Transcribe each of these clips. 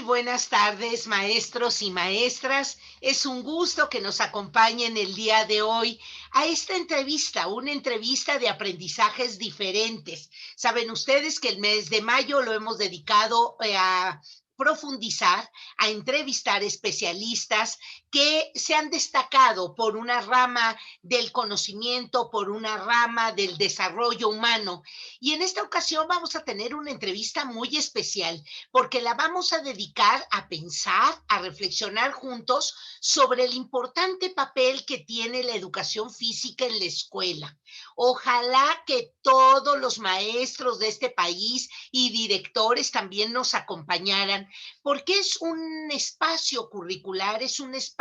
buenas tardes, maestros y maestras. Es un gusto que nos acompañen el día de hoy a esta entrevista, una entrevista de aprendizajes diferentes. Saben ustedes que el mes de mayo lo hemos dedicado a profundizar, a entrevistar especialistas que se han destacado por una rama del conocimiento, por una rama del desarrollo humano. Y en esta ocasión vamos a tener una entrevista muy especial porque la vamos a dedicar a pensar, a reflexionar juntos sobre el importante papel que tiene la educación física en la escuela. Ojalá que todos los maestros de este país y directores también nos acompañaran, porque es un espacio curricular, es un espacio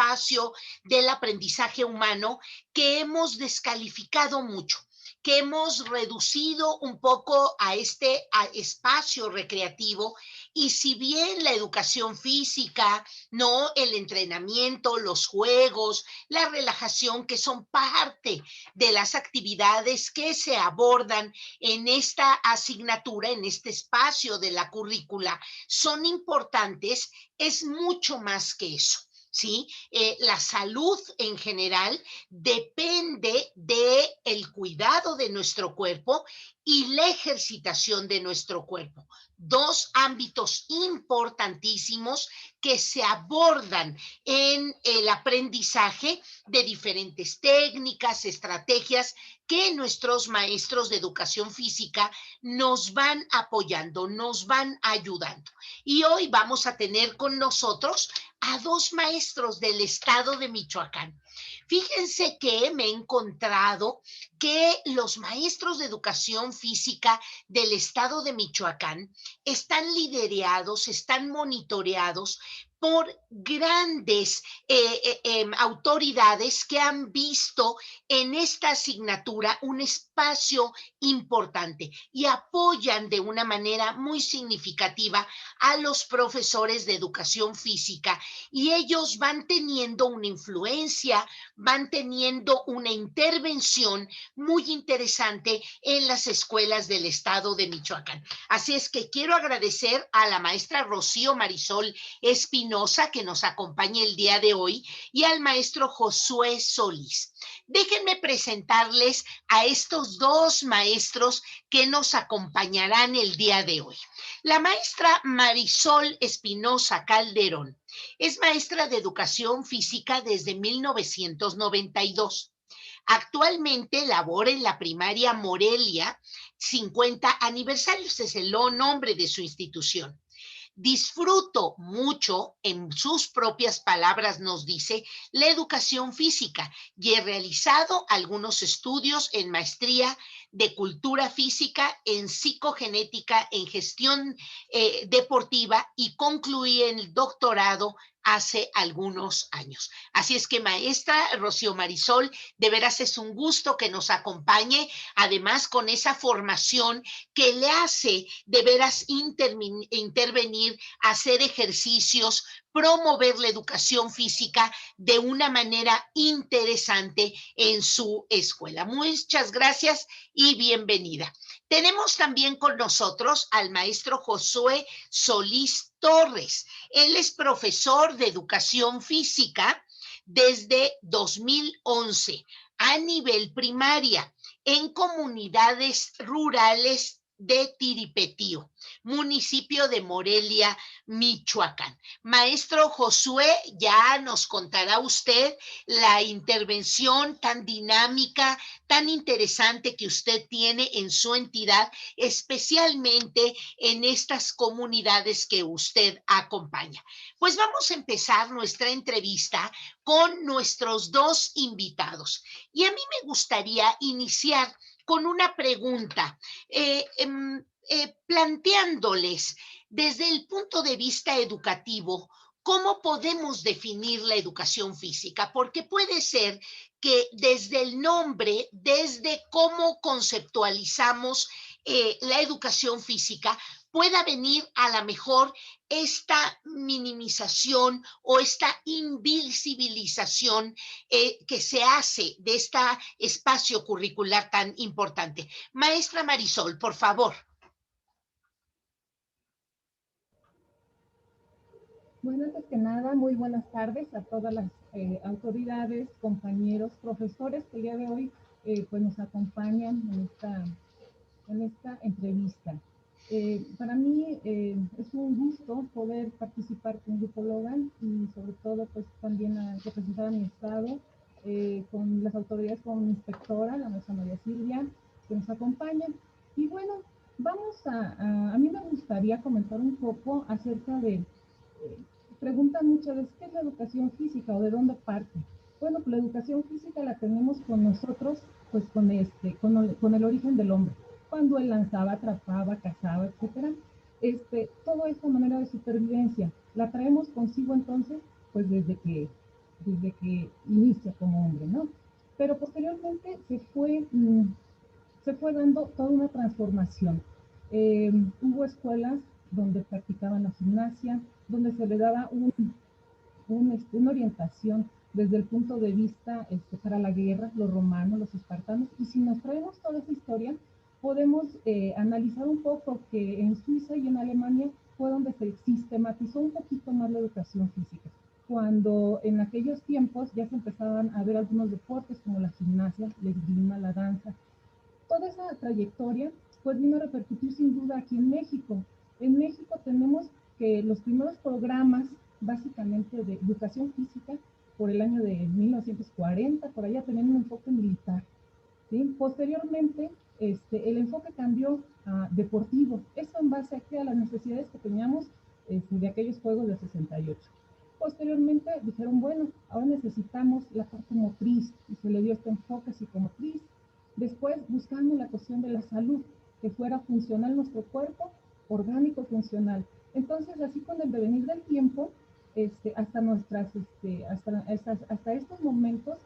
del aprendizaje humano que hemos descalificado mucho, que hemos reducido un poco a a espacio recreativo. Y si bien la educación física, no, el entrenamiento, los juegos, la relajación, que son parte de las actividades que se abordan en esta asignatura, en este espacio de la currícula, son importantes, es mucho más que eso. ¿Sí? La salud en general depende de el cuidado de nuestro cuerpo y la ejercitación de nuestro cuerpo. Dos ámbitos importantísimos que se abordan en el aprendizaje de diferentes técnicas, estrategias que nuestros maestros de educación física nos van apoyando, nos van ayudando. Y hoy vamos a tener con nosotros a dos maestros del estado de Michoacán. Fíjense que me he encontrado que los maestros de educación física del estado de Michoacán están liderados, están monitoreados por grandes autoridades que han visto en esta asignatura un espacio importante y apoyan de una manera muy significativa a los profesores de educación física, y ellos van teniendo una influencia, van teniendo una intervención muy interesante en las escuelas del estado de Michoacán. Así es que quiero agradecer a la maestra Rocío Marisol Espinosa, que nos acompaña el día de hoy, y al maestro Josué Solís. Déjenme presentarles a estos dos maestros que nos acompañarán el día de hoy. La maestra Marisol Espinosa Calderón es maestra de educación física desde 1992. Actualmente labora en la primaria Morelia 50 aniversarios, es el nombre de su institución. Disfruto mucho, en sus propias palabras nos dice, la educación física, y he realizado algunos estudios en maestría de cultura física, en psicogenética, en gestión deportiva, y concluí el doctorado hace algunos años. Así es que, maestra Rocío Marisol, de veras es un gusto que nos acompañe, además con esa formación que le hace de veras intervenir, hacer ejercicios, promover la educación física de una manera interesante en su escuela. Muchas gracias y bienvenida. Tenemos también con nosotros al maestro Josué Solís Torres. Él es profesor de educación física desde 2011 a nivel primaria en comunidades rurales de Tiripetío, municipio de Morelia, Michoacán. Maestro Josué, ya nos contará usted la intervención tan dinámica, tan interesante que usted tiene en su entidad, especialmente en estas comunidades que usted acompaña. Pues vamos a empezar nuestra entrevista con nuestros dos invitados. Y a mí me gustaría iniciar con una pregunta, planteándoles desde el punto de vista educativo, ¿cómo podemos definir la educación física? Porque puede ser que desde el nombre, desde cómo conceptualizamos la educación física, pueda venir a la mejor esta minimización o esta invisibilización que se hace de este espacio curricular tan importante. Maestra Marisol, por favor. Bueno, antes que nada, muy buenas tardes a todas las autoridades, compañeros, profesores que el día de hoy pues nos acompañan en esta entrevista. Para mí es un gusto poder participar con Grupo Logan y sobre todo pues también a representar a mi estado con las autoridades como mi inspectora, la maestra María Silvia, que nos acompañan. Y bueno, a mí me gustaría comentar un poco acerca de, preguntan muchas veces, ¿qué es la educación física o de dónde parte? Bueno, pues la educación física la tenemos con nosotros, pues con el origen del hombre cuando él lanzaba, atrapaba, cazaba, etcétera. Todo esta manera de supervivencia la traemos consigo entonces, pues desde que inicia como hombre, ¿no? Pero posteriormente se fue dando toda una transformación. Hubo escuelas donde practicaban la gimnasia, donde se le daba una orientación desde el punto de vista para la guerra, los romanos, los espartanos, y si nos traemos toda esa historia, podemos analizar un poco que en Suiza y en Alemania fue donde se sistematizó un poquito más la educación física, cuando en aquellos tiempos ya se empezaban a ver algunos deportes como la gimnasia, la esgrima, la danza. Toda esa trayectoria pues vino a repercutir sin duda aquí en México. En México tenemos que los primeros programas básicamente de educación física por el año de 1940, por allá tenían un enfoque militar. ¿Sí? Posteriormente, el enfoque cambió a deportivo. Eso en base a, que a las necesidades que teníamos de aquellos juegos de 68. Posteriormente dijeron, bueno, ahora necesitamos la parte motriz y se le dio este enfoque psicomotriz. Después buscando la cuestión de la salud, que fuera funcional nuestro cuerpo, orgánico funcional. Entonces, así con el devenir del tiempo, hasta estos momentos,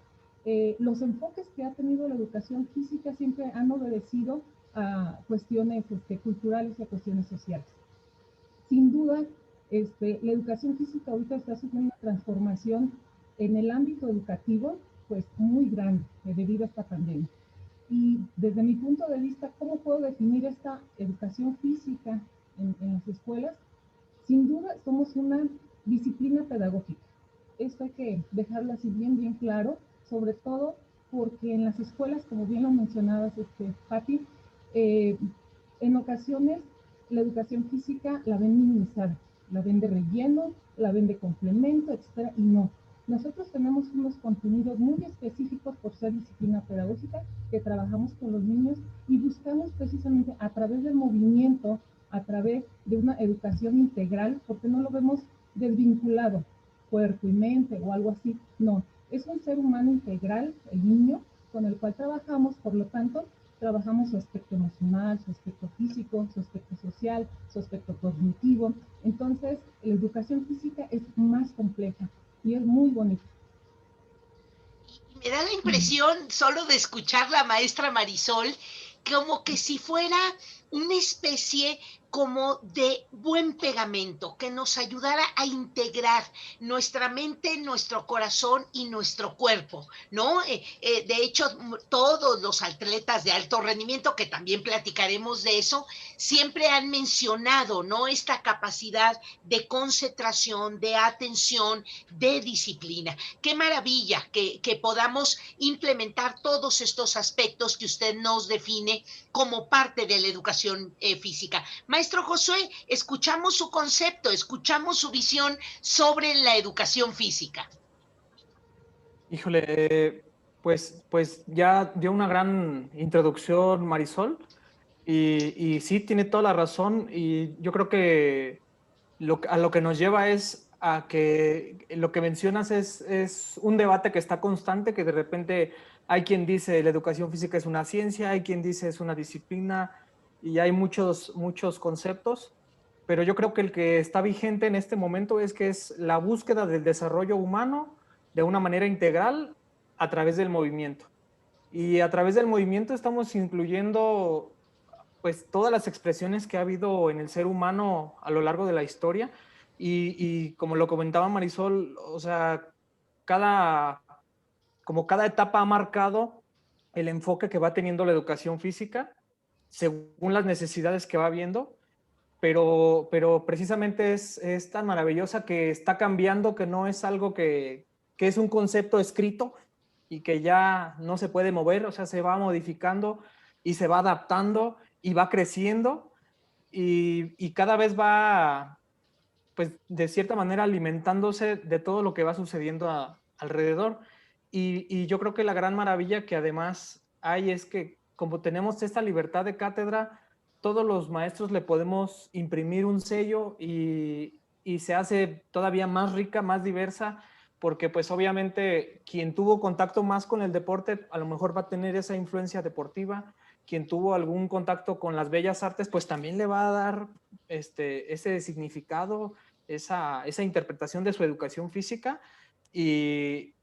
los enfoques que ha tenido la educación física siempre han obedecido a cuestiones culturales y a cuestiones sociales. Sin duda, la educación física ahorita está sufriendo una transformación en el ámbito educativo, pues muy grande debido a esta pandemia. Y desde mi punto de vista, ¿cómo puedo definir esta educación física en las escuelas? Sin duda, somos una disciplina pedagógica. Esto hay que dejarlo así bien claro, sobre todo porque en las escuelas, como bien lo mencionabas, Patti, eh, en ocasiones la educación física la ven minimizada, la ven de relleno, la ven de complemento, etcétera, y no. Nosotros tenemos unos contenidos muy específicos por ser disciplina pedagógica que trabajamos con los niños y buscamos precisamente a través del movimiento, a través de una educación integral, porque no lo vemos desvinculado, cuerpo y mente o algo así. No, es un ser humano integral, el niño, con el cual trabajamos, por lo tanto, trabajamos su aspecto emocional, su aspecto físico, su aspecto social, su aspecto cognitivo. Entonces, la educación física es más compleja y es muy bonita. Y me da la impresión, solo de escuchar la maestra Marisol, como que si fuera una especie como de buen pegamento que nos ayudara a integrar nuestra mente, nuestro corazón y nuestro cuerpo, ¿no? De hecho, todos los atletas de alto rendimiento, que también platicaremos de eso, siempre han mencionado, ¿no? Esta capacidad de concentración, de atención, de disciplina. Qué maravilla que podamos implementar todos estos aspectos que usted nos define como parte de la educación física. Maestro Josué, escuchamos su concepto, escuchamos su visión sobre la educación física. Híjole, pues ya dio una gran introducción Marisol y sí, tiene toda la razón y yo creo que a lo que nos lleva es a que lo que mencionas es un debate que está constante, que de repente hay quien dice la educación física es una ciencia, hay quien dice es una disciplina y hay muchos conceptos, pero yo creo que el que está vigente en este momento es que es la búsqueda del desarrollo humano de una manera integral a través del movimiento. Y a través del movimiento estamos incluyendo pues todas las expresiones que ha habido en el ser humano a lo largo de la historia y como lo comentaba Marisol, o sea, cada, como cada etapa ha marcado el enfoque que va teniendo la educación física según las necesidades que va viendo pero precisamente es tan maravillosa que está cambiando, que no es algo que es un concepto escrito y que ya no se puede mover, o sea, se va modificando y se va adaptando y va creciendo y cada vez va, pues, de cierta manera alimentándose de todo lo que va sucediendo alrededor. Y yo creo que la gran maravilla que además hay es que como tenemos esta libertad de cátedra, todos los maestros le podemos imprimir un sello y se hace todavía más rica, más diversa, porque pues obviamente quien tuvo contacto más con el deporte a lo mejor va a tener esa influencia deportiva, quien tuvo algún contacto con las bellas artes pues también le va a dar ese significado, esa interpretación de su educación física y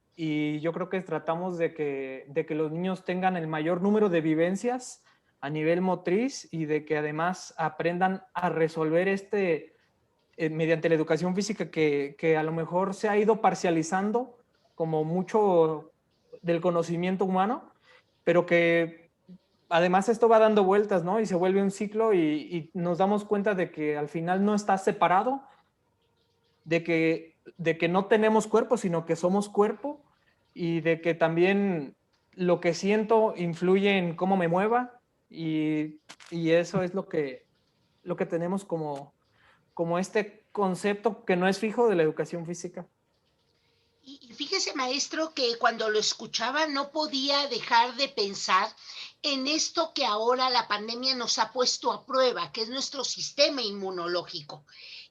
yo creo que tratamos de que los niños tengan el mayor número de vivencias a nivel motriz y de que además aprendan a resolver mediante la educación física que a lo mejor se ha ido parcializando como mucho del conocimiento humano, pero que además esto va dando vueltas, ¿no? Y se vuelve un ciclo y nos damos cuenta de que al final no está separado, de que no tenemos cuerpo, sino que somos cuerpo y de que también lo que siento influye en cómo me mueva y eso es lo que tenemos como este concepto que no es fijo de la educación física. Y fíjese, maestro, que cuando lo escuchaba no podía dejar de pensar en esto que ahora la pandemia nos ha puesto a prueba, que es nuestro sistema inmunológico.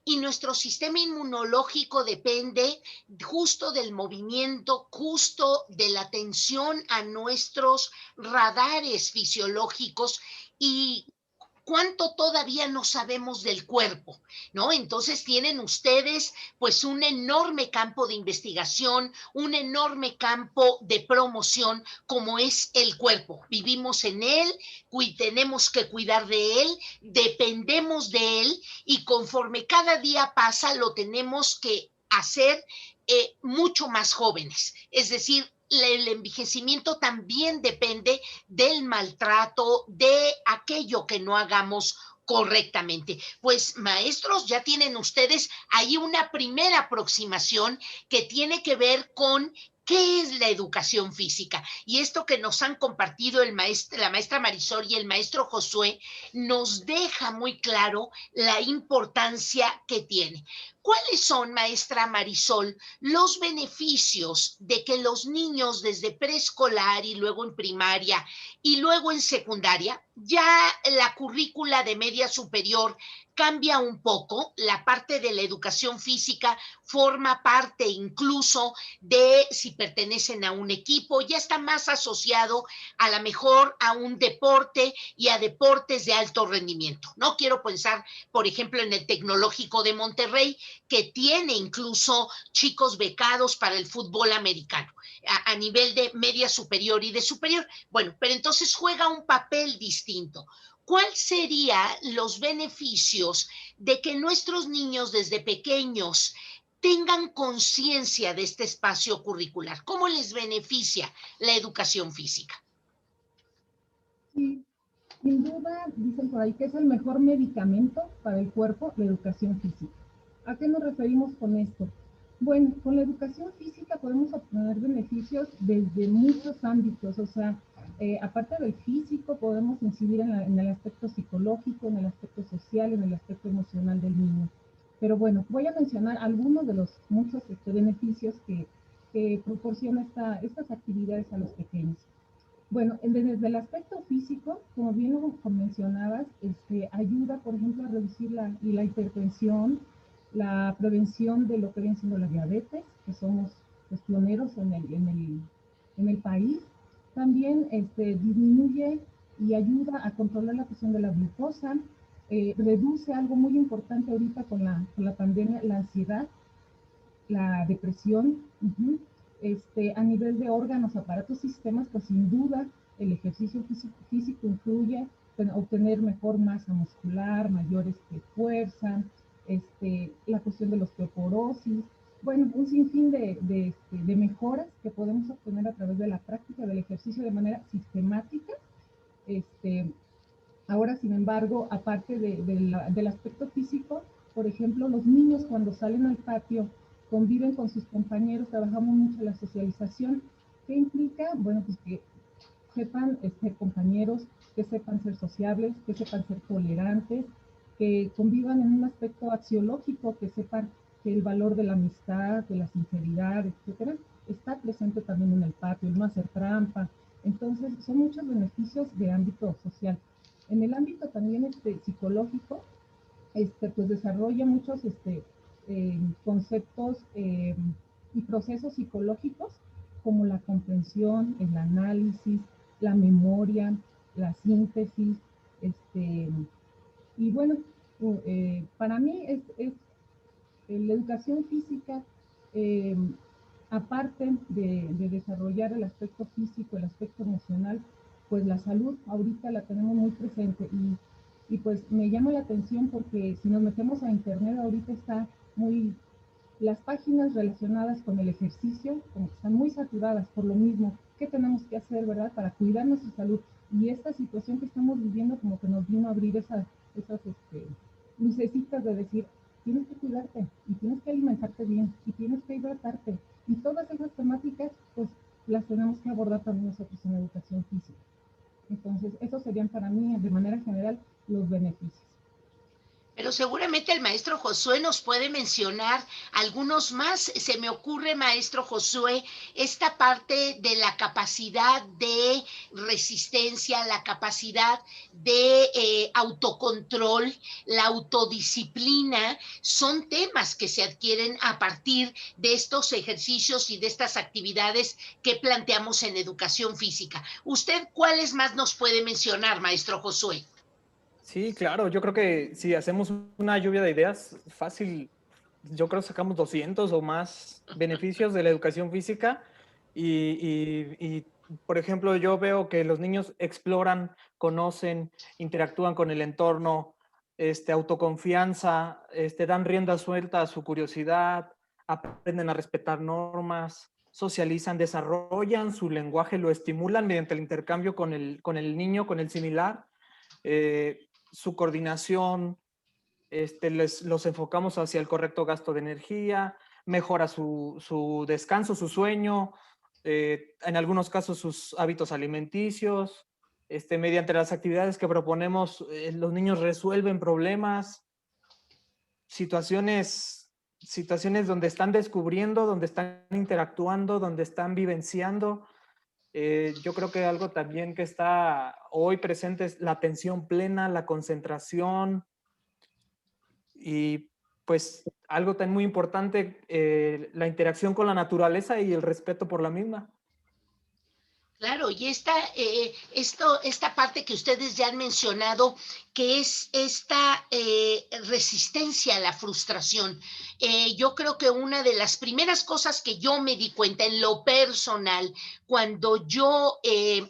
Y nuestro sistema inmunológico depende justo del movimiento, justo de la atención a nuestros radares fisiológicos y cuánto todavía no sabemos del cuerpo, ¿no? Entonces tienen ustedes pues un enorme campo de investigación, un enorme campo de promoción como es el cuerpo. Vivimos en él, tenemos que cuidar de él, dependemos de él y conforme cada día pasa lo tenemos que hacer mucho más jóvenes. Es decir, el envejecimiento también depende del maltrato, de aquello que no hagamos correctamente. Pues maestros, ya tienen ustedes ahí una primera aproximación que tiene que ver con qué es la educación física. Y esto que nos han compartido la maestra Marisol y el maestro Josué nos deja muy claro la importancia que tiene. ¿Cuáles son, maestra Marisol, los beneficios de que los niños desde preescolar y luego en primaria y luego en secundaria, ya la currícula de media superior cambia un poco, la parte de la educación física forma parte incluso de si pertenecen a un equipo, ya está más asociado a lo mejor a un deporte y a deportes de alto rendimiento. No quiero pensar, por ejemplo, en el Tecnológico de Monterrey, que tiene incluso chicos becados para el fútbol americano a nivel de media superior y de superior. Bueno, pero entonces juega un papel distinto. ¿Cuáles serían los beneficios de que nuestros niños desde pequeños tengan conciencia de este espacio curricular? ¿Cómo les beneficia la educación física? Sí, sin duda, dicen por ahí que es el mejor medicamento para el cuerpo, la educación física. ¿A qué nos referimos con esto? Bueno, con la educación física podemos obtener beneficios desde muchos ámbitos, o sea, aparte del físico, podemos incidir en el aspecto psicológico, en el aspecto social, en el aspecto emocional del niño. Pero bueno, voy a mencionar algunos de los muchos beneficios que proporciona estas actividades a los pequeños. Bueno, desde el aspecto físico, como bien lo mencionabas, ayuda, por ejemplo, a reducir la hipertensión, la prevención de lo que viene siendo la diabetes, que somos los pioneros en el país. También disminuye y ayuda a controlar la presión de la glucosa, reduce algo muy importante ahorita con la pandemia, la ansiedad, la depresión. A nivel de órganos, aparatos, sistemas, pues sin duda el ejercicio físico influye en obtener mejor masa muscular, mayor fuerza, la cuestión de la osteoporosis, bueno, un sinfín de mejoras que podemos obtener a través de la práctica del ejercicio de manera sistemática, este, Ahora, sin embargo, aparte del aspecto físico, por ejemplo, los niños cuando salen al patio conviven con sus compañeros, trabajamos mucho la socialización. ¿Qué implica? Bueno, pues que sepan ser compañeros, que sepan ser sociables, que sepan ser tolerantes, que convivan en un aspecto axiológico, que sepan que el valor de la amistad, de la sinceridad, etcétera, está presente también en el patio, el no hacer trampa. Entonces, son muchos beneficios de ámbito social. En el ámbito también psicológico, pues desarrolla muchos conceptos y procesos psicológicos como la comprensión, el análisis, la memoria, la síntesis, este, y bueno, para mí la educación física, eh, aparte de desarrollar el aspecto físico, el aspecto emocional, pues la salud ahorita la tenemos muy presente y pues me llama la atención porque si nos metemos a internet ahorita está muy, las páginas relacionadas con el ejercicio como que están muy saturadas por lo mismo. ¿Qué tenemos que hacer, verdad, para cuidar nuestra salud? Y esta situación que estamos viviendo como que nos vino a abrir esas lucecitas de decir, tienes que cuidarte y tienes que alimentarte bien y tienes que hidratarte. Y todas esas temáticas, pues las tenemos que abordar también nosotros en educación física. Entonces, esos serían para mí, de manera general, los beneficios. Pero seguramente el maestro Josué nos puede mencionar algunos más. Se me ocurre, maestro Josué, esta parte de la capacidad de resistencia, la capacidad de autocontrol, la autodisciplina, son temas que se adquieren a partir de estos ejercicios y de estas actividades que planteamos en educación física. ¿Usted cuáles más nos puede mencionar, maestro Josué? Sí, claro, yo creo que si hacemos una lluvia de ideas, fácil, yo creo que sacamos 200 o más beneficios de la educación física por ejemplo, yo veo que los niños exploran, conocen, interactúan con el entorno, autoconfianza, dan rienda suelta a su curiosidad, aprenden a respetar normas, socializan, desarrollan su lenguaje, lo estimulan mediante el intercambio con el niño, con el similar. Su coordinación, los enfocamos hacia el correcto gasto de energía, mejora su descanso, su sueño, en algunos casos sus hábitos alimenticios. Mediante las actividades que proponemos, los niños resuelven problemas, situaciones donde están descubriendo, donde están interactuando, donde están vivenciando. Yo creo que algo también que está hoy presente es la atención plena, la concentración y pues algo tan muy importante, la interacción con la naturaleza y el respeto por la misma. Claro, y esta parte que ustedes ya han mencionado, que es esta resistencia a la frustración. Yo creo que una de las primeras cosas que yo me di cuenta en lo personal, cuando yo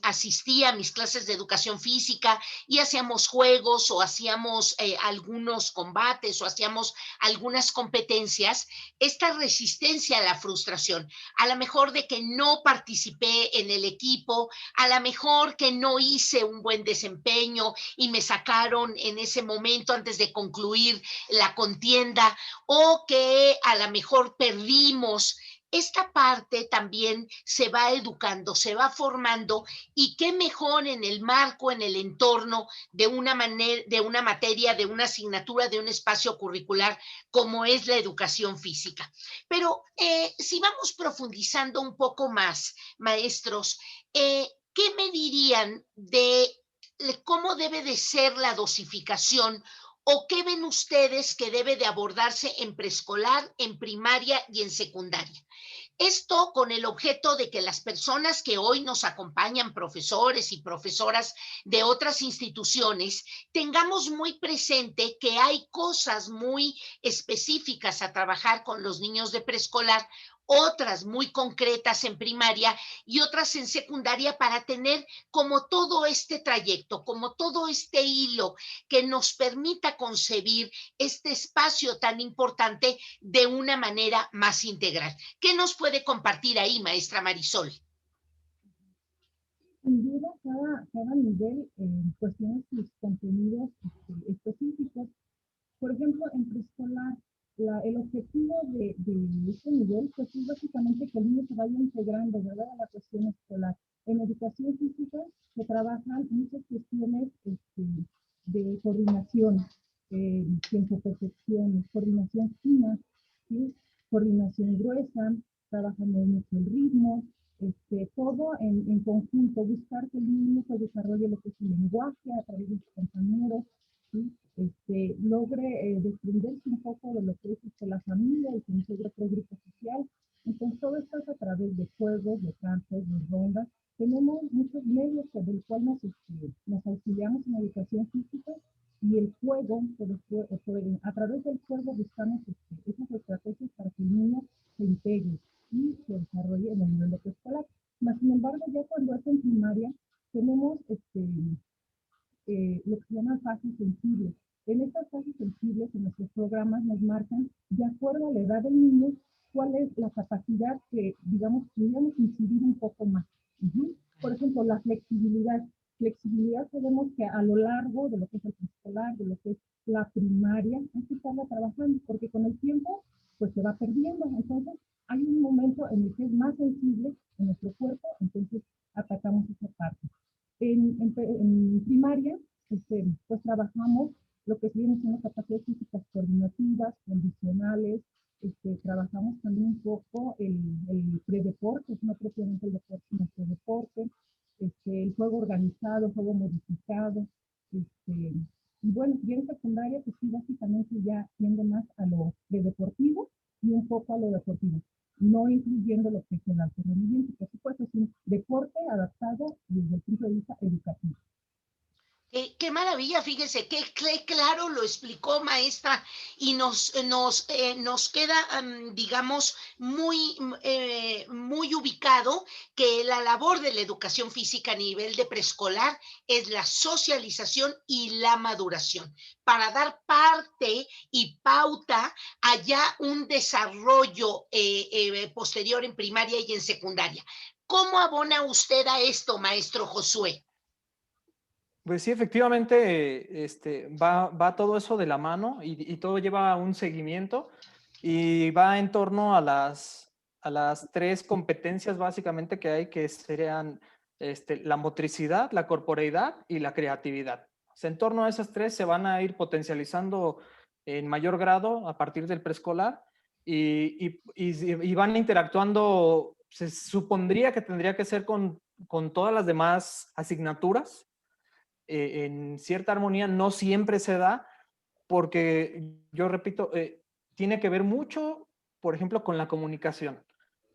asistía a mis clases de educación física y hacíamos juegos o hacíamos algunos combates o hacíamos algunas competencias, esta resistencia a la frustración, a lo mejor de que no participé en el equipo, a lo mejor que no hice un buen desempeño y me sacaron en ese momento antes de concluir la contienda, o que a lo mejor perdimos. Esta parte también se va educando, se va formando, y qué mejor en el marco, en el entorno de una manera, de una materia, de una asignatura, de un espacio curricular como es la educación física. Pero si vamos profundizando un poco más, maestros, ¿qué me dirían de cómo debe de ser la dosificación o qué ven ustedes que debe de abordarse en preescolar, en primaria y en secundaria? Esto con el objeto de que las personas que hoy nos acompañan, profesores y profesoras de otras instituciones, tengamos muy presente que hay cosas muy específicas a trabajar con los niños de preescolar, otras muy concretas en primaria y otras en secundaria, para tener como todo este trayecto, como todo este hilo que nos permita concebir este espacio tan importante de una manera más integral. ¿Qué nos puede compartir ahí, maestra Marisol? sin duda, cada nivel pues tiene sus contenidos específicos. Por ejemplo, en preescolar, el objetivo de este nivel pues es básicamente que el niño se vaya integrando, ¿verdad?, a la cuestión escolar. En educación física se trabajan muchas cuestiones de coordinación, percepción, coordinación fina, ¿sí? Coordinación gruesa, trabajando mucho el ritmo, todo en conjunto, buscar que el niño pues, desarrolle lo que es el lenguaje a través de sus compañeros, ¿sí? Logre desprenderse un poco de lo que es la familia y que integre otro grupo social. Entonces, todo esto es a través de juegos, de cantos, de rondas. Tenemos muchos medios del cual nos auxiliamos en educación física y el juego, a través del juego buscamos esas estrategias para que el niño se integre y se desarrolle en el nivel de preescolar. Sin embargo, ya cuando es en primaria, tenemos lo que se llama fases sensibles. En estas fases sensibles, en nuestros programas nos marcan, de acuerdo a la edad del niño, cuál es la capacidad que, digamos, pudiéramos incidir un poco más. Por ejemplo, la flexibilidad. Flexibilidad sabemos que a lo largo de lo que es el preescolar, de lo que es la primaria, hay que estarla trabajando, porque con el tiempo, pues se va perdiendo. Entonces, hay un momento en el que es más sensible en nuestro cuerpo, entonces atacamos esa parte. En primaria, pues trabajamos lo que vienen siendo capacidades físicas coordinativas, condicionales, trabajamos también un poco el predeporte, no propiamente el deporte, sino el predeporte, el juego organizado, el juego modificado, y bueno, y en secundaria, pues sí, básicamente ya tiende más a lo predeportivo y un poco a lo deportivo, no incluyendo lo que es el alto rendimiento, por supuesto, es un deporte adaptado desde el punto de vista educativo. Qué maravilla, fíjese, qué claro lo explicó, maestra, y nos queda, digamos, muy ubicado que la labor de la educación física a nivel de preescolar es la socialización y la maduración, para dar parte y pauta allá un desarrollo posterior en primaria y en secundaria. ¿Cómo abona usted a esto, maestro Josué? Pues sí, efectivamente, va todo eso de la mano y todo lleva un seguimiento y va en torno a las tres competencias básicamente que hay, que serían la motricidad, la corporeidad y la creatividad. O sea, en torno a esas tres se van a ir potencializando en mayor grado a partir del preescolar y van interactuando, se supondría que tendría que ser con todas las demás asignaturas en cierta armonía. No siempre se da porque, yo repito, tiene que ver mucho, por ejemplo, con la comunicación.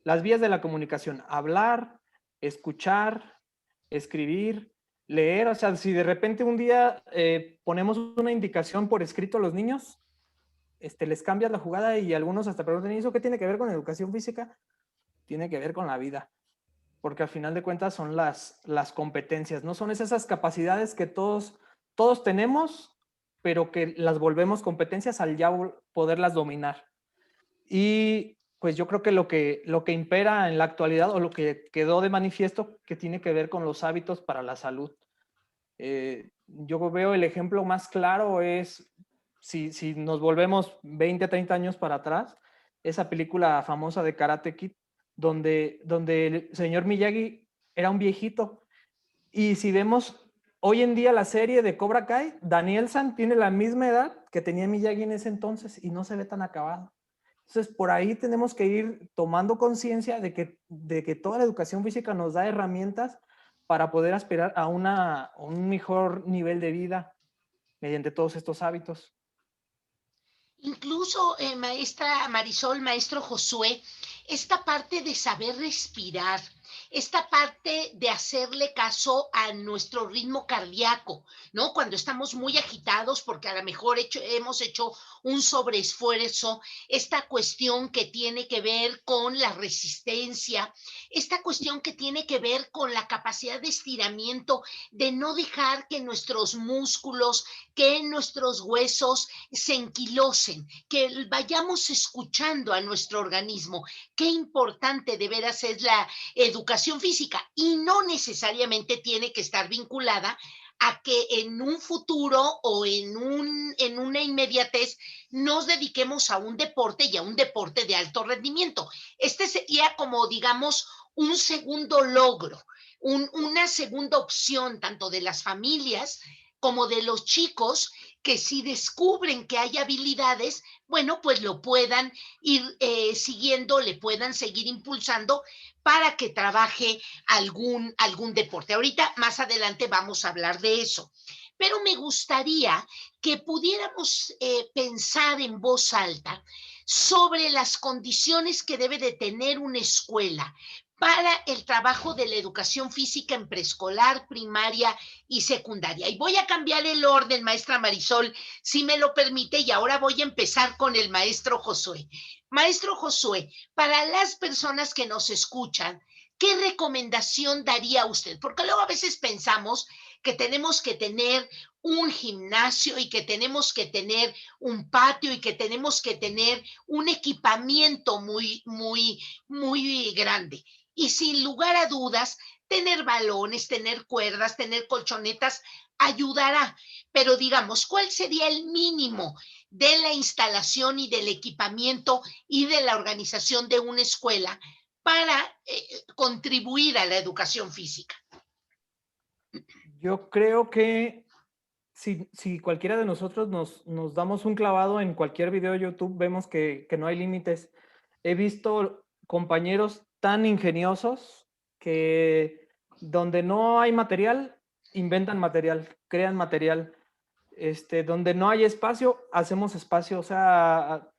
Las vías de la comunicación: hablar, escuchar, escribir, leer. O sea, si de repente un día ponemos una indicación por escrito a los niños, les cambias la jugada y algunos hasta preguntan: ¿y eso qué tiene que ver con educación física? Tiene que ver con la vida, porque al final de cuentas son las competencias, ¿no? Son esas capacidades que todos tenemos, pero que las volvemos competencias al ya poderlas dominar. Y pues yo creo que lo que impera en la actualidad, o lo que quedó de manifiesto, que tiene que ver con los hábitos para la salud. Yo veo el ejemplo más claro es, si nos volvemos 20 a 30 años para atrás, esa película famosa de Karate Kid, donde el señor Miyagi era un viejito. Y si vemos hoy en día la serie de Cobra Kai, Daniel-san tiene la misma edad que tenía Miyagi en ese entonces y no se ve tan acabado. Entonces, por ahí tenemos que ir tomando conciencia de que toda la educación física nos da herramientas para poder aspirar a un mejor nivel de vida mediante todos estos hábitos. Incluso, maestra Marisol, maestro Josué, esta parte de saber respirar, esta parte de hacerle caso a nuestro ritmo cardíaco, ¿no? Cuando estamos muy agitados porque a lo mejor hemos hecho un sobreesfuerzo, esta cuestión que tiene que ver con la resistencia, esta cuestión que tiene que ver con la capacidad de estiramiento, de no dejar que nuestros músculos, que nuestros huesos se enquilosen, que vayamos escuchando a nuestro organismo. Qué importante de veras es la educación educación física y no necesariamente tiene que estar vinculada a que en un futuro o en una inmediatez nos dediquemos a un deporte y a un deporte de alto rendimiento. Este sería como, digamos, un segundo logro, una segunda opción, tanto de las familias como de los chicos, que si descubren que hay habilidades, bueno, pues lo puedan ir siguiendo, le puedan seguir impulsando para que trabaje algún deporte. Ahorita, más adelante, vamos a hablar de eso. Pero me gustaría que pudiéramos pensar en voz alta sobre las condiciones que debe de tener una escuela para el trabajo de la educación física en preescolar, primaria y secundaria. Y voy a cambiar el orden, maestra Marisol, si me lo permite, y ahora voy a empezar con el maestro Josué. Maestro Josué, para las personas que nos escuchan, ¿qué recomendación daría usted? Porque luego a veces pensamos que tenemos que tener un gimnasio y que tenemos que tener un patio y que tenemos que tener un equipamiento muy grande. Y sin lugar a dudas, tener balones, tener cuerdas, tener colchonetas ayudará. Pero digamos, ¿cuál sería el mínimo de la instalación y del equipamiento y de la organización de una escuela para contribuir a la educación física? Yo creo que si cualquiera de nosotros nos damos un clavado en cualquier video de YouTube, vemos que no hay límites. He visto compañeros tan ingeniosos que donde no hay material, inventan material, crean material. Donde no hay espacio, hacemos espacio. O sea,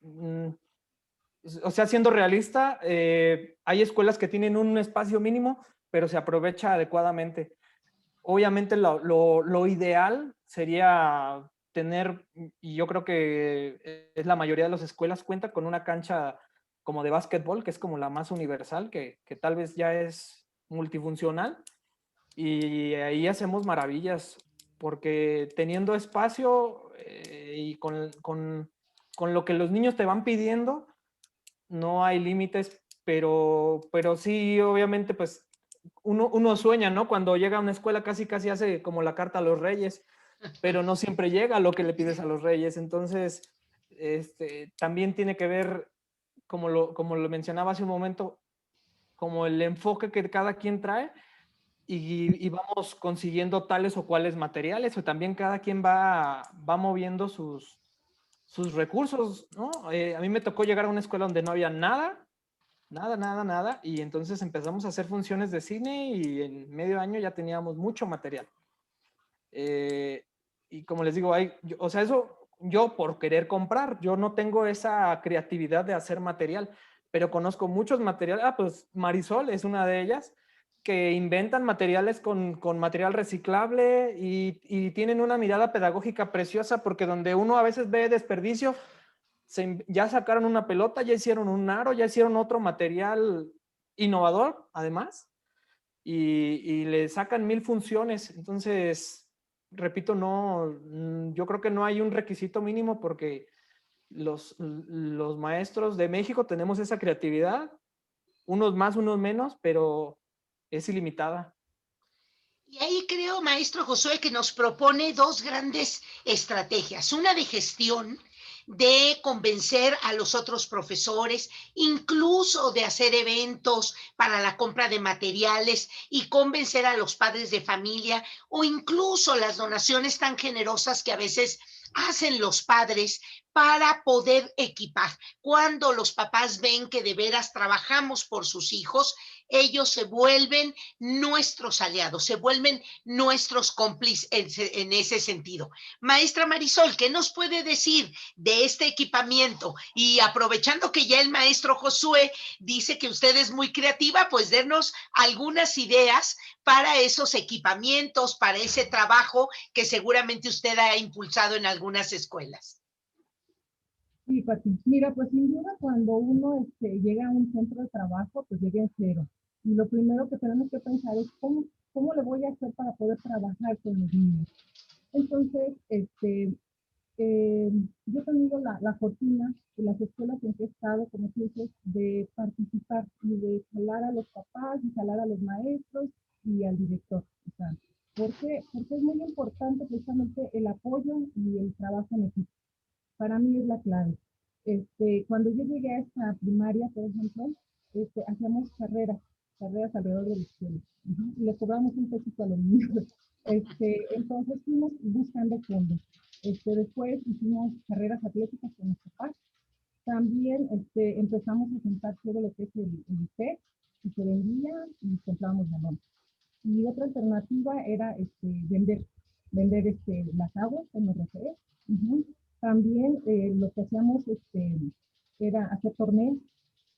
siendo realista, hay escuelas que tienen un espacio mínimo, pero se aprovecha adecuadamente. Obviamente lo ideal sería tener, y yo creo que es la mayoría de las escuelas, cuenta con una cancha como de básquetbol, que es como la más universal, que tal vez ya es multifuncional, y ahí hacemos maravillas, porque teniendo espacio y con lo que los niños te van pidiendo, no hay límites, pero sí, obviamente, pues uno sueña, ¿no? Cuando llega a una escuela casi casi hace como la carta a los reyes, pero no siempre llega lo que le pides a los reyes. Entonces, también tiene que ver, como lo mencionaba hace un momento, como el enfoque que cada quien trae y vamos consiguiendo tales o cuales materiales, o también cada quien va moviendo sus recursos, ¿no? A mí me tocó llegar a una escuela donde no había nada, nada, nada, nada, y entonces empezamos a hacer funciones de cine y en medio año ya teníamos mucho material. Y como les digo, o sea, eso yo por querer comprar, yo no tengo esa creatividad de hacer material, pero conozco muchos materiales. Pues Marisol es una de ellas, que inventan materiales con material reciclable y tienen una mirada pedagógica preciosa, porque donde uno a veces ve desperdicio, ya sacaron una pelota, ya hicieron un aro, ya hicieron otro material innovador, además, y le sacan mil funciones. Entonces, repito, yo creo que no hay un requisito mínimo, porque los maestros de México tenemos esa creatividad, unos más, unos menos, pero es ilimitada. Y ahí creo, maestro Josué, que nos propone dos grandes estrategias. Una de gestión, de convencer a los otros profesores, incluso de hacer eventos para la compra de materiales y convencer a los padres de familia, o incluso las donaciones tan generosas que a veces hacen los padres para poder equipar. Cuando los papás ven que de veras trabajamos por sus hijos, ellos se vuelven nuestros aliados, se vuelven nuestros cómplices en ese sentido. Maestra Marisol, ¿qué nos puede decir de este equipamiento? Y aprovechando que ya el maestro Josué dice que usted es muy creativa, pues denos algunas ideas para esos equipamientos, para ese trabajo que seguramente usted ha impulsado en algunas escuelas. Sí, Pati. Mira, pues sin duda cuando uno llega a un centro de trabajo, pues llega en cero. Y lo primero que tenemos que pensar es cómo le voy a hacer para poder trabajar con los niños. Entonces, yo he tenido la fortuna de las escuelas en que he estado, como tú dices, de participar y de jalar a los papás, y jalar a los maestros y al director. O sea, ¿por qué? Porque es muy importante precisamente el apoyo y el trabajo en equipo. Para mí es la clave. Cuando yo llegué a esta primaria, por ejemplo, hacíamos carreras alrededor de la escuela. Y le cobramos un pesito a los niños. Entonces fuimos buscando fondos. Después hicimos carreras atléticas con los papás. También empezamos a juntar todo lo que es el IPEC, y se vendía y comprábamos balones. Y otra alternativa era vender las aguas en los refrescos. También lo que hacíamos era hacer torneos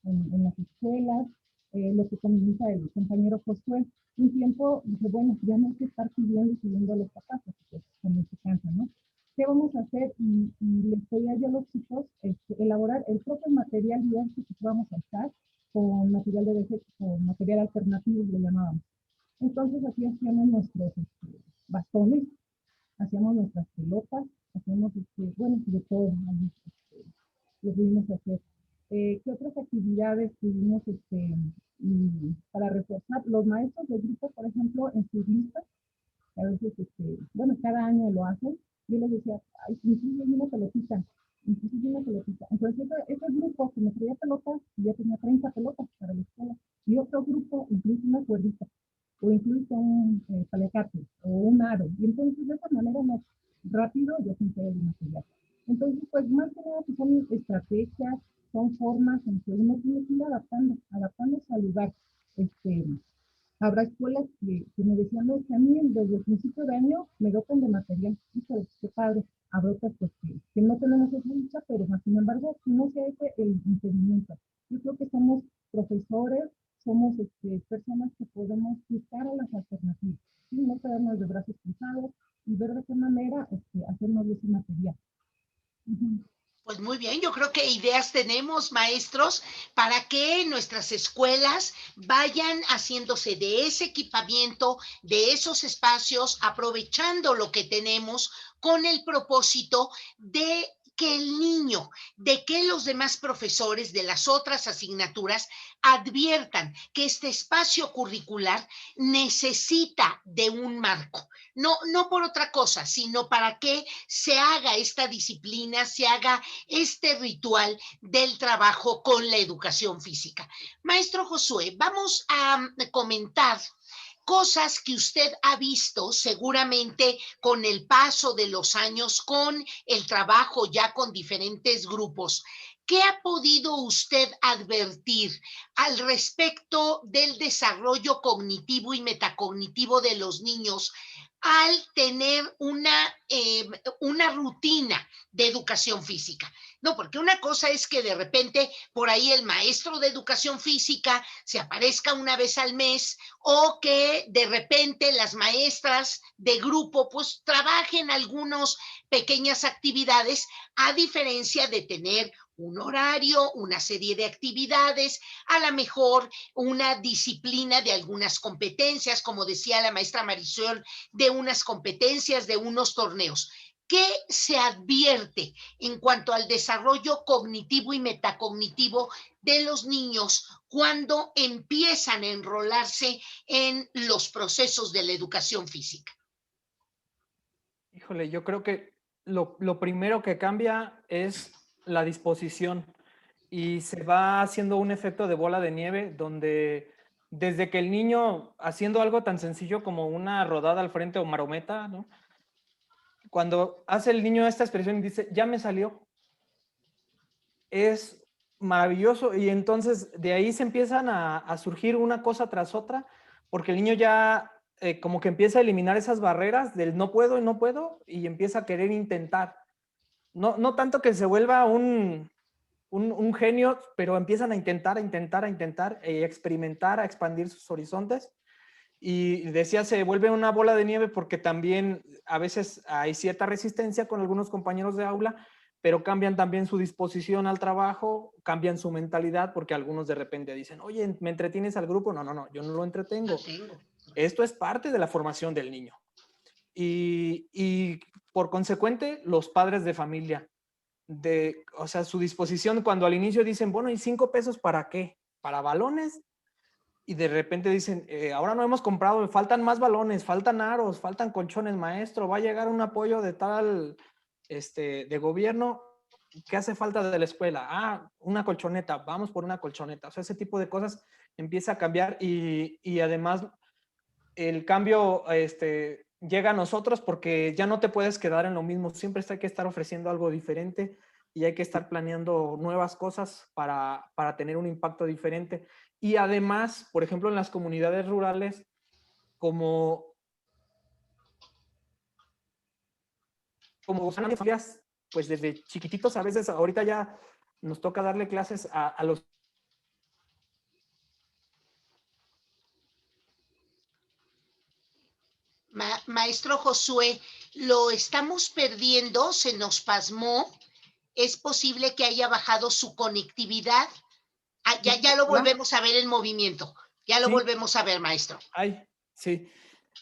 en las escuelas, lo que comienza el compañero Josué. Un tiempo dije, bueno, ya no hay que estar pidiendo a los papás, porque pues también se cansan, ¿no? ¿Qué vamos a hacer? Y les pedía yo a los chicos elaborar el propio material diverso que vamos a usar, con material de desecho, con material alternativo, lo llamábamos. Entonces aquí hacíamos nuestros bastones, hacíamos nuestras pelotas, hacíamos, bueno, de todo, ¿no? Lo pudimos hacer. ¿Qué otras actividades tuvimos para reforzar? Los maestros del grupo, por ejemplo, en sus listas, a veces, bueno, cada año lo hacen, yo les decía, ay, incluye una pelotita, incluye una pelotita. Entonces, ese grupo que me traía pelotas, ya tenía 30 pelotas para la escuela, y otro grupo incluye una cuerdita, o incluso un paliacate, o un aro, y entonces de esa manera más rápido yo siempre el material. Entonces, pues más que nada pues, son estrategias, son formas en que uno tiene que ir adaptándose al lugar. Habrá escuelas que me decían, no, que a mí desde el principio de año me dotan de material. Híjole, qué padre. Habrá otras pues, que no tenemos esa lucha, pero sin embargo, no se hace el impedimento. Yo creo que somos profesores, somos personas que podemos buscar a las alternativas, ¿sí? No quedarnos de brazos cruzados y ver de qué manera hacernos de ese material. Pues muy bien, yo creo que ideas tenemos, maestros, para que nuestras escuelas vayan haciéndose de ese equipamiento, de esos espacios, aprovechando lo que tenemos con el propósito de que el niño, de que los demás profesores de las otras asignaturas adviertan que este espacio curricular necesita de un marco. No, no por otra cosa, sino para que se haga esta disciplina, se haga este ritual del trabajo con la educación física. Maestro Josué, vamos a comentar cosas que usted ha visto seguramente con el paso de los años, con el trabajo ya con diferentes grupos. ¿Qué ha podido usted advertir al respecto del desarrollo cognitivo y metacognitivo de los niños al tener una rutina de educación física? No, porque una cosa es que de repente por ahí el maestro de educación física se aparezca una vez al mes, o que de repente las maestras de grupo pues trabajen algunas pequeñas actividades, a diferencia de tener un horario, una serie de actividades, a lo mejor una disciplina de algunas competencias, como decía la maestra Marisol, de unas competencias, de unos torneos. ¿Qué se advierte en cuanto al desarrollo cognitivo y metacognitivo de los niños cuando empiezan a enrolarse en los procesos de la educación física? Híjole, yo creo que lo primero que cambia es la disposición y se va haciendo un efecto de bola de nieve donde desde que el niño haciendo algo tan sencillo como una rodada al frente o marometa, ¿no? Cuando hace el niño esta expresión y dice, ya me salió, es maravilloso y entonces de ahí se empiezan a surgir una cosa tras otra porque el niño ya como que empieza a eliminar esas barreras del no puedo y no puedo y empieza a querer intentar. No, no tanto que se vuelva un genio, pero empiezan a intentar, experimentar, a expandir sus horizontes. Y decía, se vuelve una bola de nieve porque también a veces hay cierta resistencia con algunos compañeros de aula, pero cambian también su disposición al trabajo, cambian su mentalidad, porque algunos de repente dicen, oye, ¿me entretienes al grupo? No, no, no, yo no lo entretengo. Esto es parte de la formación del niño. y por consecuente los padres de familia. O sea, su disposición cuando al inicio dicen, bueno, ¿y 5 pesos para qué? ¿Para balones? Y de repente dicen, ahora no hemos comprado, faltan más balones, faltan aros, faltan colchones, maestro, va a llegar un apoyo de tal, de gobierno, ¿qué hace falta de la escuela? Ah, una colchoneta, vamos por una colchoneta. O sea, ese tipo de cosas empieza a cambiar y además el cambio llega a nosotros porque ya no te puedes quedar en lo mismo, siempre hay que estar ofreciendo algo diferente y hay que estar planeando nuevas cosas para tener un impacto diferente. Y además, por ejemplo, en las comunidades rurales, como son familias, pues desde chiquititos a veces, ahorita ya nos toca darle clases a los... Maestro Josué, lo estamos perdiendo, se nos pasmó. Es posible que haya bajado su conectividad. Ah, ya lo ¿Hola? volvemos a ver en movimiento. Ya lo Sí, volvemos a ver, maestro. ay, sí.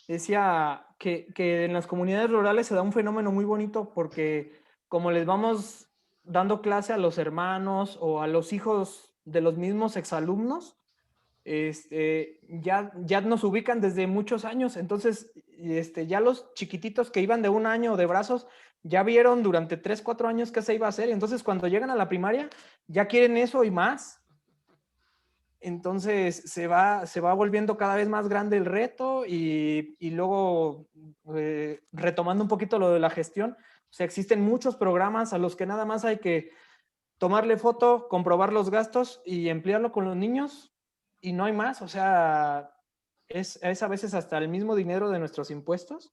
Decía que en las comunidades rurales se da un fenómeno muy bonito porque como les vamos dando clase a los hermanos o a los hijos de los mismos exalumnos, ya nos ubican desde muchos años. Entonces, ya los chiquititos que iban de 1 año de brazos, ya vieron durante 3, 4 años qué se iba a hacer. Y entonces, cuando llegan a la primaria, ya quieren eso y más. Entonces se va volviendo cada vez más grande el reto y luego retomando un poquito lo de la gestión, o sea, existen muchos programas a los que nada más hay que tomarle foto, comprobar los gastos y emplearlo con los niños y no hay más, o sea, es a veces hasta el mismo dinero de nuestros impuestos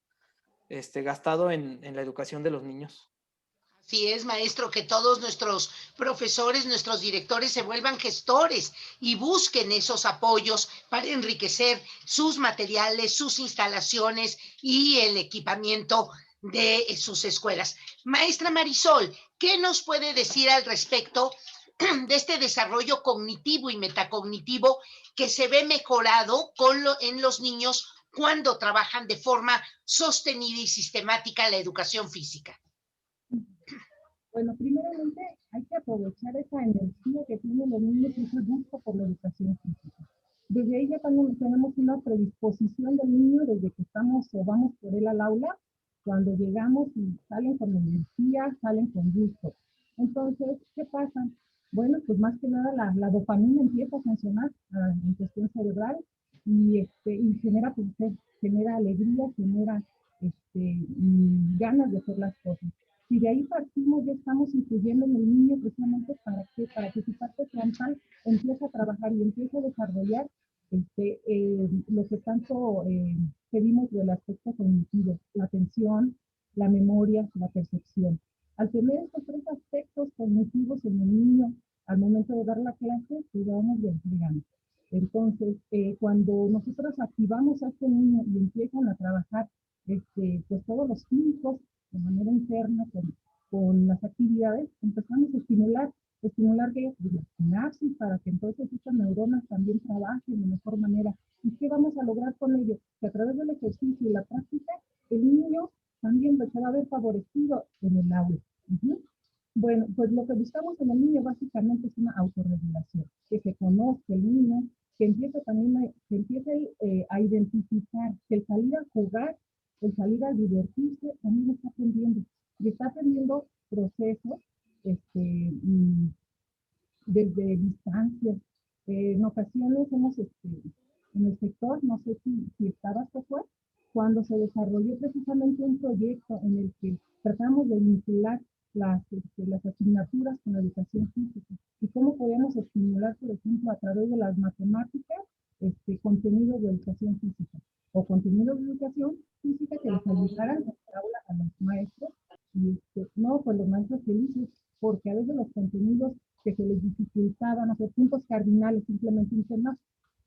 gastado en la educación de los niños. Así es, maestro, que todos nuestros profesores, nuestros directores se vuelvan gestores y busquen esos apoyos para enriquecer sus materiales, sus instalaciones y el equipamiento de sus escuelas. Maestra Marisol, ¿qué nos puede decir al respecto de este desarrollo cognitivo y metacognitivo que se ve mejorado en los niños cuando trabajan de forma sostenida y sistemática la educación física? Bueno, primeramente hay que aprovechar esa energía que tienen los niños y ese gusto por la educación física. Desde ahí ya también tenemos una predisposición del niño desde que estamos o vamos por él al aula, cuando llegamos y salen con energía, salen con gusto. Entonces, ¿qué pasa? Bueno, pues más que nada la dopamina empieza a funcionar en cuestión cerebral y genera placer, genera alegría, genera ganas de hacer las cosas. Si de ahí partimos, ya estamos incluyendo en el niño precisamente para que su parte frontal empiece a trabajar y empiece a desarrollar lo que tanto pedimos del aspecto cognitivo, la atención, la memoria, la percepción. Al tener estos 3 aspectos cognitivos en el niño, al momento de dar la clase, pues vamos desplegando. Entonces, cuando nosotros activamos a este niño y empiezan a trabajar pues todos los químicos de manera interna con las actividades, empezamos a estimular que la sinapsis para que entonces estas neuronas también trabajen de mejor manera. ¿Y qué vamos a lograr con ello? Que a través del ejercicio y la práctica, el niño también se va a ver favorecido en el aula. Bueno, pues lo que buscamos en el niño básicamente es una autorregulación, que se conozca el niño, que empiece también que empiece a identificar que el salir a jugar, el salir a divertirse, también está aprendiendo. Y está aprendiendo procesos desde distancias. En ocasiones hemos, en el sector, no sé si estabas, Josué, cuando se desarrolló precisamente un proyecto en el que tratamos de vincular las asignaturas con la educación física y cómo podemos estimular, por ejemplo, a través de las matemáticas, contenidos de educación física o contenidos de educación física que les ayudaran en la aula a los maestros y no, pues los maestros felices, porque a veces los contenidos que se les dificultaban, hacer puntos cardinales, simplemente un tema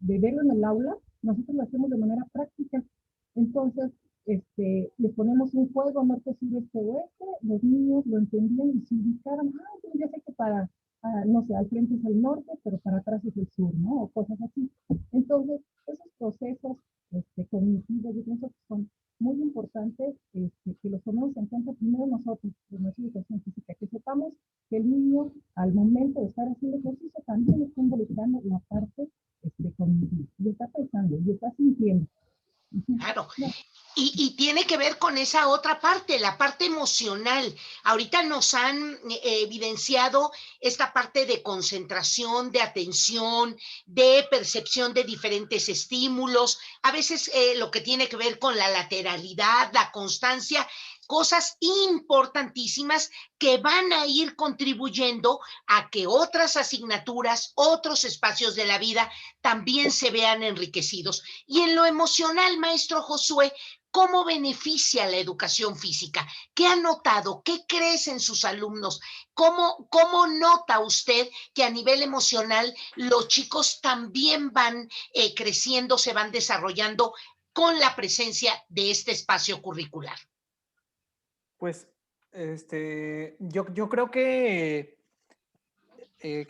de verlo en el aula, nosotros lo hacemos de manera práctica. Entonces, les ponemos un juego norte, sur, este, oeste, los niños lo entendían y se ubicaban, ya sé que para, no sé, al frente es el norte, pero para atrás es el sur, ¿no? O cosas así. Entonces, esos procesos cognitivos, yo pienso que son muy importantes nosotros, de nuestra educación física, que sepamos que el niño, al momento de estar haciendo ejercicio, también está involucrando la parte cognitiva, y está pensando, y está sintiendo. Claro. Y tiene que ver con esa otra parte, la parte emocional. Ahorita nos han evidenciado esta parte de concentración, de atención, de percepción de diferentes estímulos, a veces lo que tiene que ver con la lateralidad, la constancia, cosas importantísimas que van a ir contribuyendo a que otras asignaturas, otros espacios de la vida también se vean enriquecidos. Y en lo emocional, maestro Josué, ¿cómo beneficia la educación física? ¿Qué ha notado? ¿Qué crees en sus alumnos? ¿Cómo nota usted que a nivel emocional los chicos también van creciendo, se van desarrollando con la presencia de este espacio curricular? Pues yo creo que,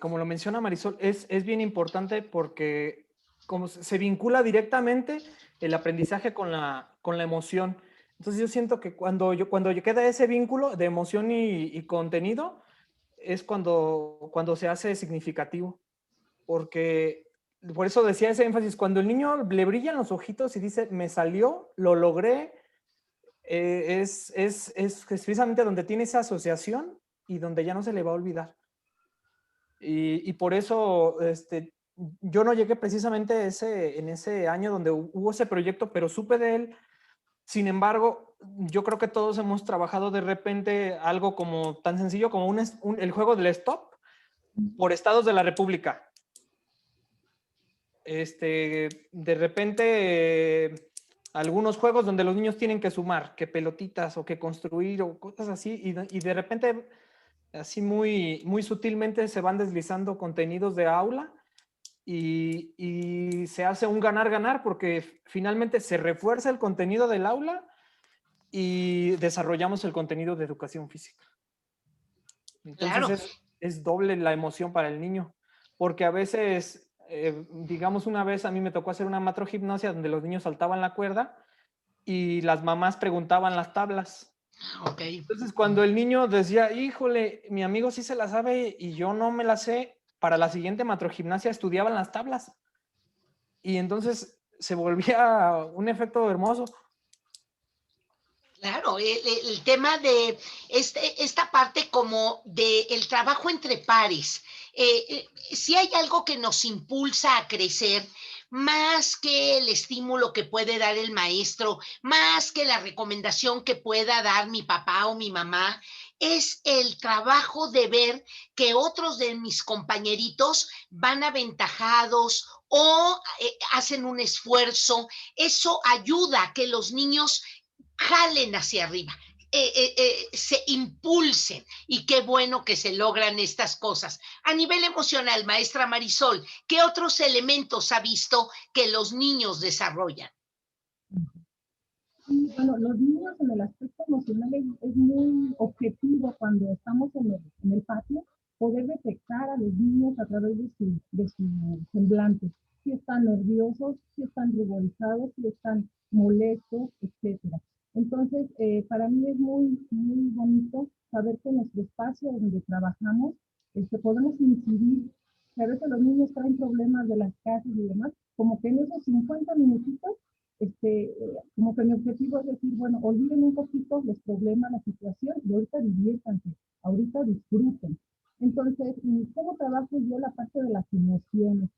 como lo menciona Marisol, es bien importante porque como se vincula directamente el aprendizaje con la emoción. Entonces yo siento que cuando queda ese vínculo de emoción y contenido, es cuando se hace significativo. Porque por eso decía ese énfasis, cuando el niño le brillan los ojitos y dice, me salió, lo logré, es precisamente donde tiene esa asociación y donde ya no se le va a olvidar. Y por eso yo no llegué precisamente en ese año donde hubo ese proyecto, pero supe de él. Sin embargo, yo creo que todos hemos trabajado de repente algo como tan sencillo como el juego del stop por estados de la República. De repente, algunos juegos donde los niños tienen que sumar, que pelotitas o que construir o cosas así, y de repente, así muy sutilmente se van deslizando contenidos de aula y se hace un ganar-ganar porque finalmente se refuerza el contenido del aula y desarrollamos el contenido de educación física. Entonces Claro. es doble la emoción para el niño, porque a veces, digamos una vez a mí me tocó hacer una matrogimnasia donde los niños saltaban la cuerda y las mamás preguntaban las tablas. Ok. Entonces cuando el niño decía, híjole, mi amigo sí se la sabe y yo no me la sé, para la siguiente matrogimnasia estudiaban las tablas. Y entonces se volvía un efecto hermoso. Claro, el tema de esta parte como de el trabajo entre pares. Si hay algo que nos impulsa a crecer, más que el estímulo que puede dar el maestro, más que la recomendación que pueda dar mi papá o mi mamá, es el trabajo de ver que otros de mis compañeritos van aventajados o hacen un esfuerzo. Eso ayuda a que los niños jalen hacia arriba, se impulsen y qué bueno que se logran estas cosas. A nivel emocional, maestra Marisol, ¿qué otros elementos ha visto que los niños desarrollan? Y bueno, los niños en el aspecto emocional es muy objetivo cuando estamos en el patio, poder detectar a los niños a través de su semblante, si están nerviosos, si están ruborizados, si están molestos, etcétera. Entonces, para mí es muy bonito saber que en nuestro espacio donde trabajamos, podemos incidir, que a veces los niños traen problemas de las casas y demás, como que en esos 50 minutitos como que mi objetivo es decir, bueno, olviden un poquito los problemas, la situación, y ahorita diviértanse, ahorita disfruten. Entonces, ¿cómo trabajo yo la parte de las emociones?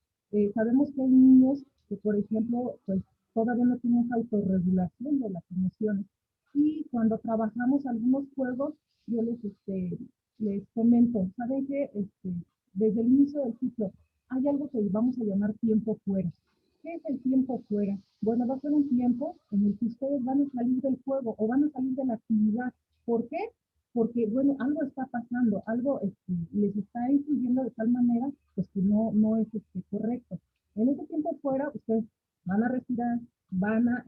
Sabemos que hay niños que, por ejemplo, pues todavía no tienen esa autorregulación de las emociones. Y cuando trabajamos algunos juegos, yo les comento, ¿saben qué? Desde el inicio del ciclo, hay algo que vamos a llamar tiempo fuera. ¿Qué es el tiempo fuera? Bueno, va a ser un tiempo en el que ustedes van a salir del juego o van a salir de la actividad. ¿Por qué? Porque, bueno, algo está pasando, algo les está influyendo de tal manera pues que no es correcto. En ese tiempo fuera, ustedes van a respirar, van a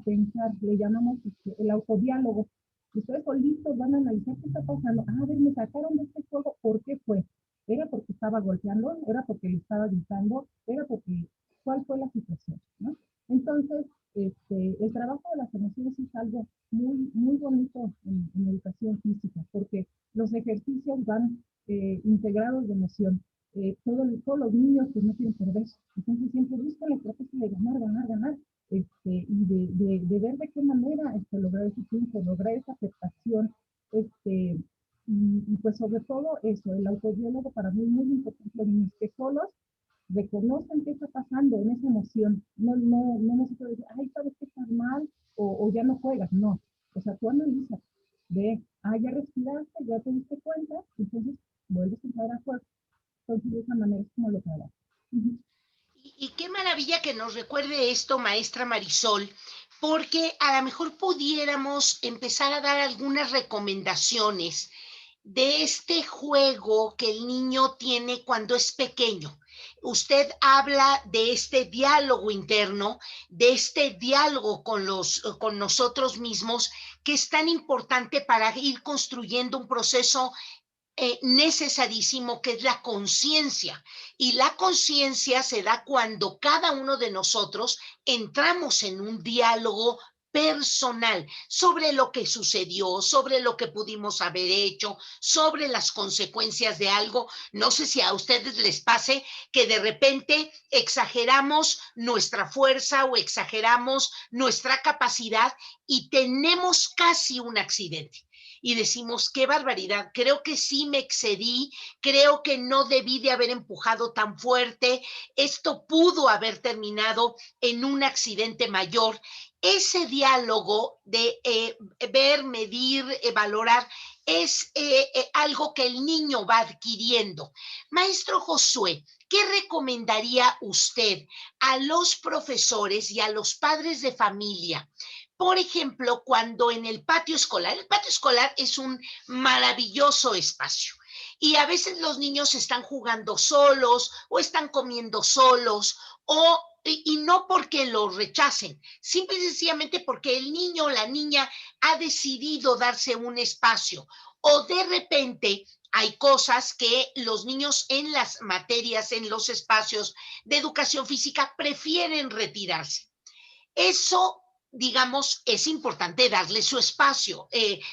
pensar, le llamamos el autodiálogo. Ustedes solitos van a analizar qué está pasando. Ah, a ver, me sacaron de este juego, ¿por qué fue? ¿Era porque estaba golpeando? ¿Era porque le estaba gritando? ¿Era porque cuál fue la situación? ¿No? Entonces, el trabajo de las emociones es algo muy, muy bonito en educación física, porque los ejercicios van integrados de emoción. Todos los niños pues no quieren perder, entonces siempre buscan la estrategia de ganar, ganar, ganar, y de ver de qué manera lograr ese triunfo, lograr esa aceptación, y pues sobre todo eso, el autodiálogo para mí es muy importante, los niños que solos reconozcan qué está pasando en esa emoción, no nosotros decir, ay, sabes que estás mal, o ya no juegas, no, o sea, tú analizas, ve, ya respiraste, ya te diste cuenta, entonces vuelves a entrar a juego, entonces de esa manera es como lo trabajo. Y qué maravilla que nos recuerde esto, maestra Marisol, porque a lo mejor pudiéramos empezar a dar algunas recomendaciones de este juego que el niño tiene cuando es pequeño. Usted habla de este diálogo interno, de este diálogo con nosotros mismos, que es tan importante para ir construyendo un proceso necesarísimo, que es la conciencia. Y la conciencia se da cuando cada uno de nosotros entramos en un diálogo personal sobre lo que sucedió, sobre lo que pudimos haber hecho, sobre las consecuencias de algo. No sé si a ustedes les pase que de repente exageramos nuestra fuerza o exageramos nuestra capacidad y tenemos casi un accidente y decimos, qué barbaridad, creo que sí me excedí, creo que no debí de haber empujado tan fuerte, esto pudo haber terminado en un accidente mayor. Ese diálogo de ver, medir, valorar, es algo que el niño va adquiriendo. Maestro Josué, ¿qué recomendaría usted a los profesores y a los padres de familia? Por ejemplo, cuando en el patio escolar es un maravilloso espacio y a veces los niños están jugando solos o están comiendo solos y no porque lo rechacen, simple y sencillamente porque el niño o la niña ha decidido darse un espacio o de repente hay cosas que los niños en las materias, en los espacios de educación física prefieren retirarse. Eso, digamos, es importante darle su espacio,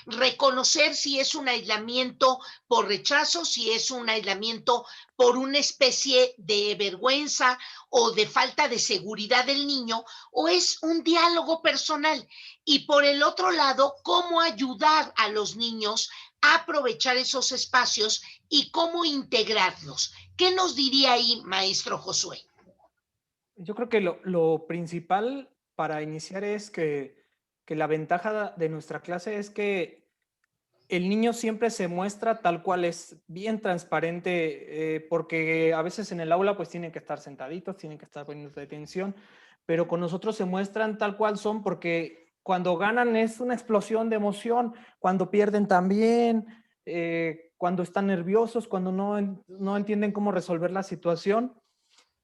reconocer si es un aislamiento por rechazo, si es un aislamiento por una especie de vergüenza o de falta de seguridad del niño, o es un diálogo personal. Y por el otro lado, cómo ayudar a los niños a aprovechar esos espacios y cómo integrarlos. ¿Qué nos diría ahí, maestro Josué? Yo creo que lo principal para iniciar es que la ventaja de nuestra clase es que el niño siempre se muestra tal cual es, bien transparente, porque a veces en el aula pues tienen que estar sentaditos, tienen que estar poniendo atención, pero con nosotros se muestran tal cual son porque cuando ganan es una explosión de emoción, cuando pierden también, cuando están nerviosos, cuando no entienden cómo resolver la situación.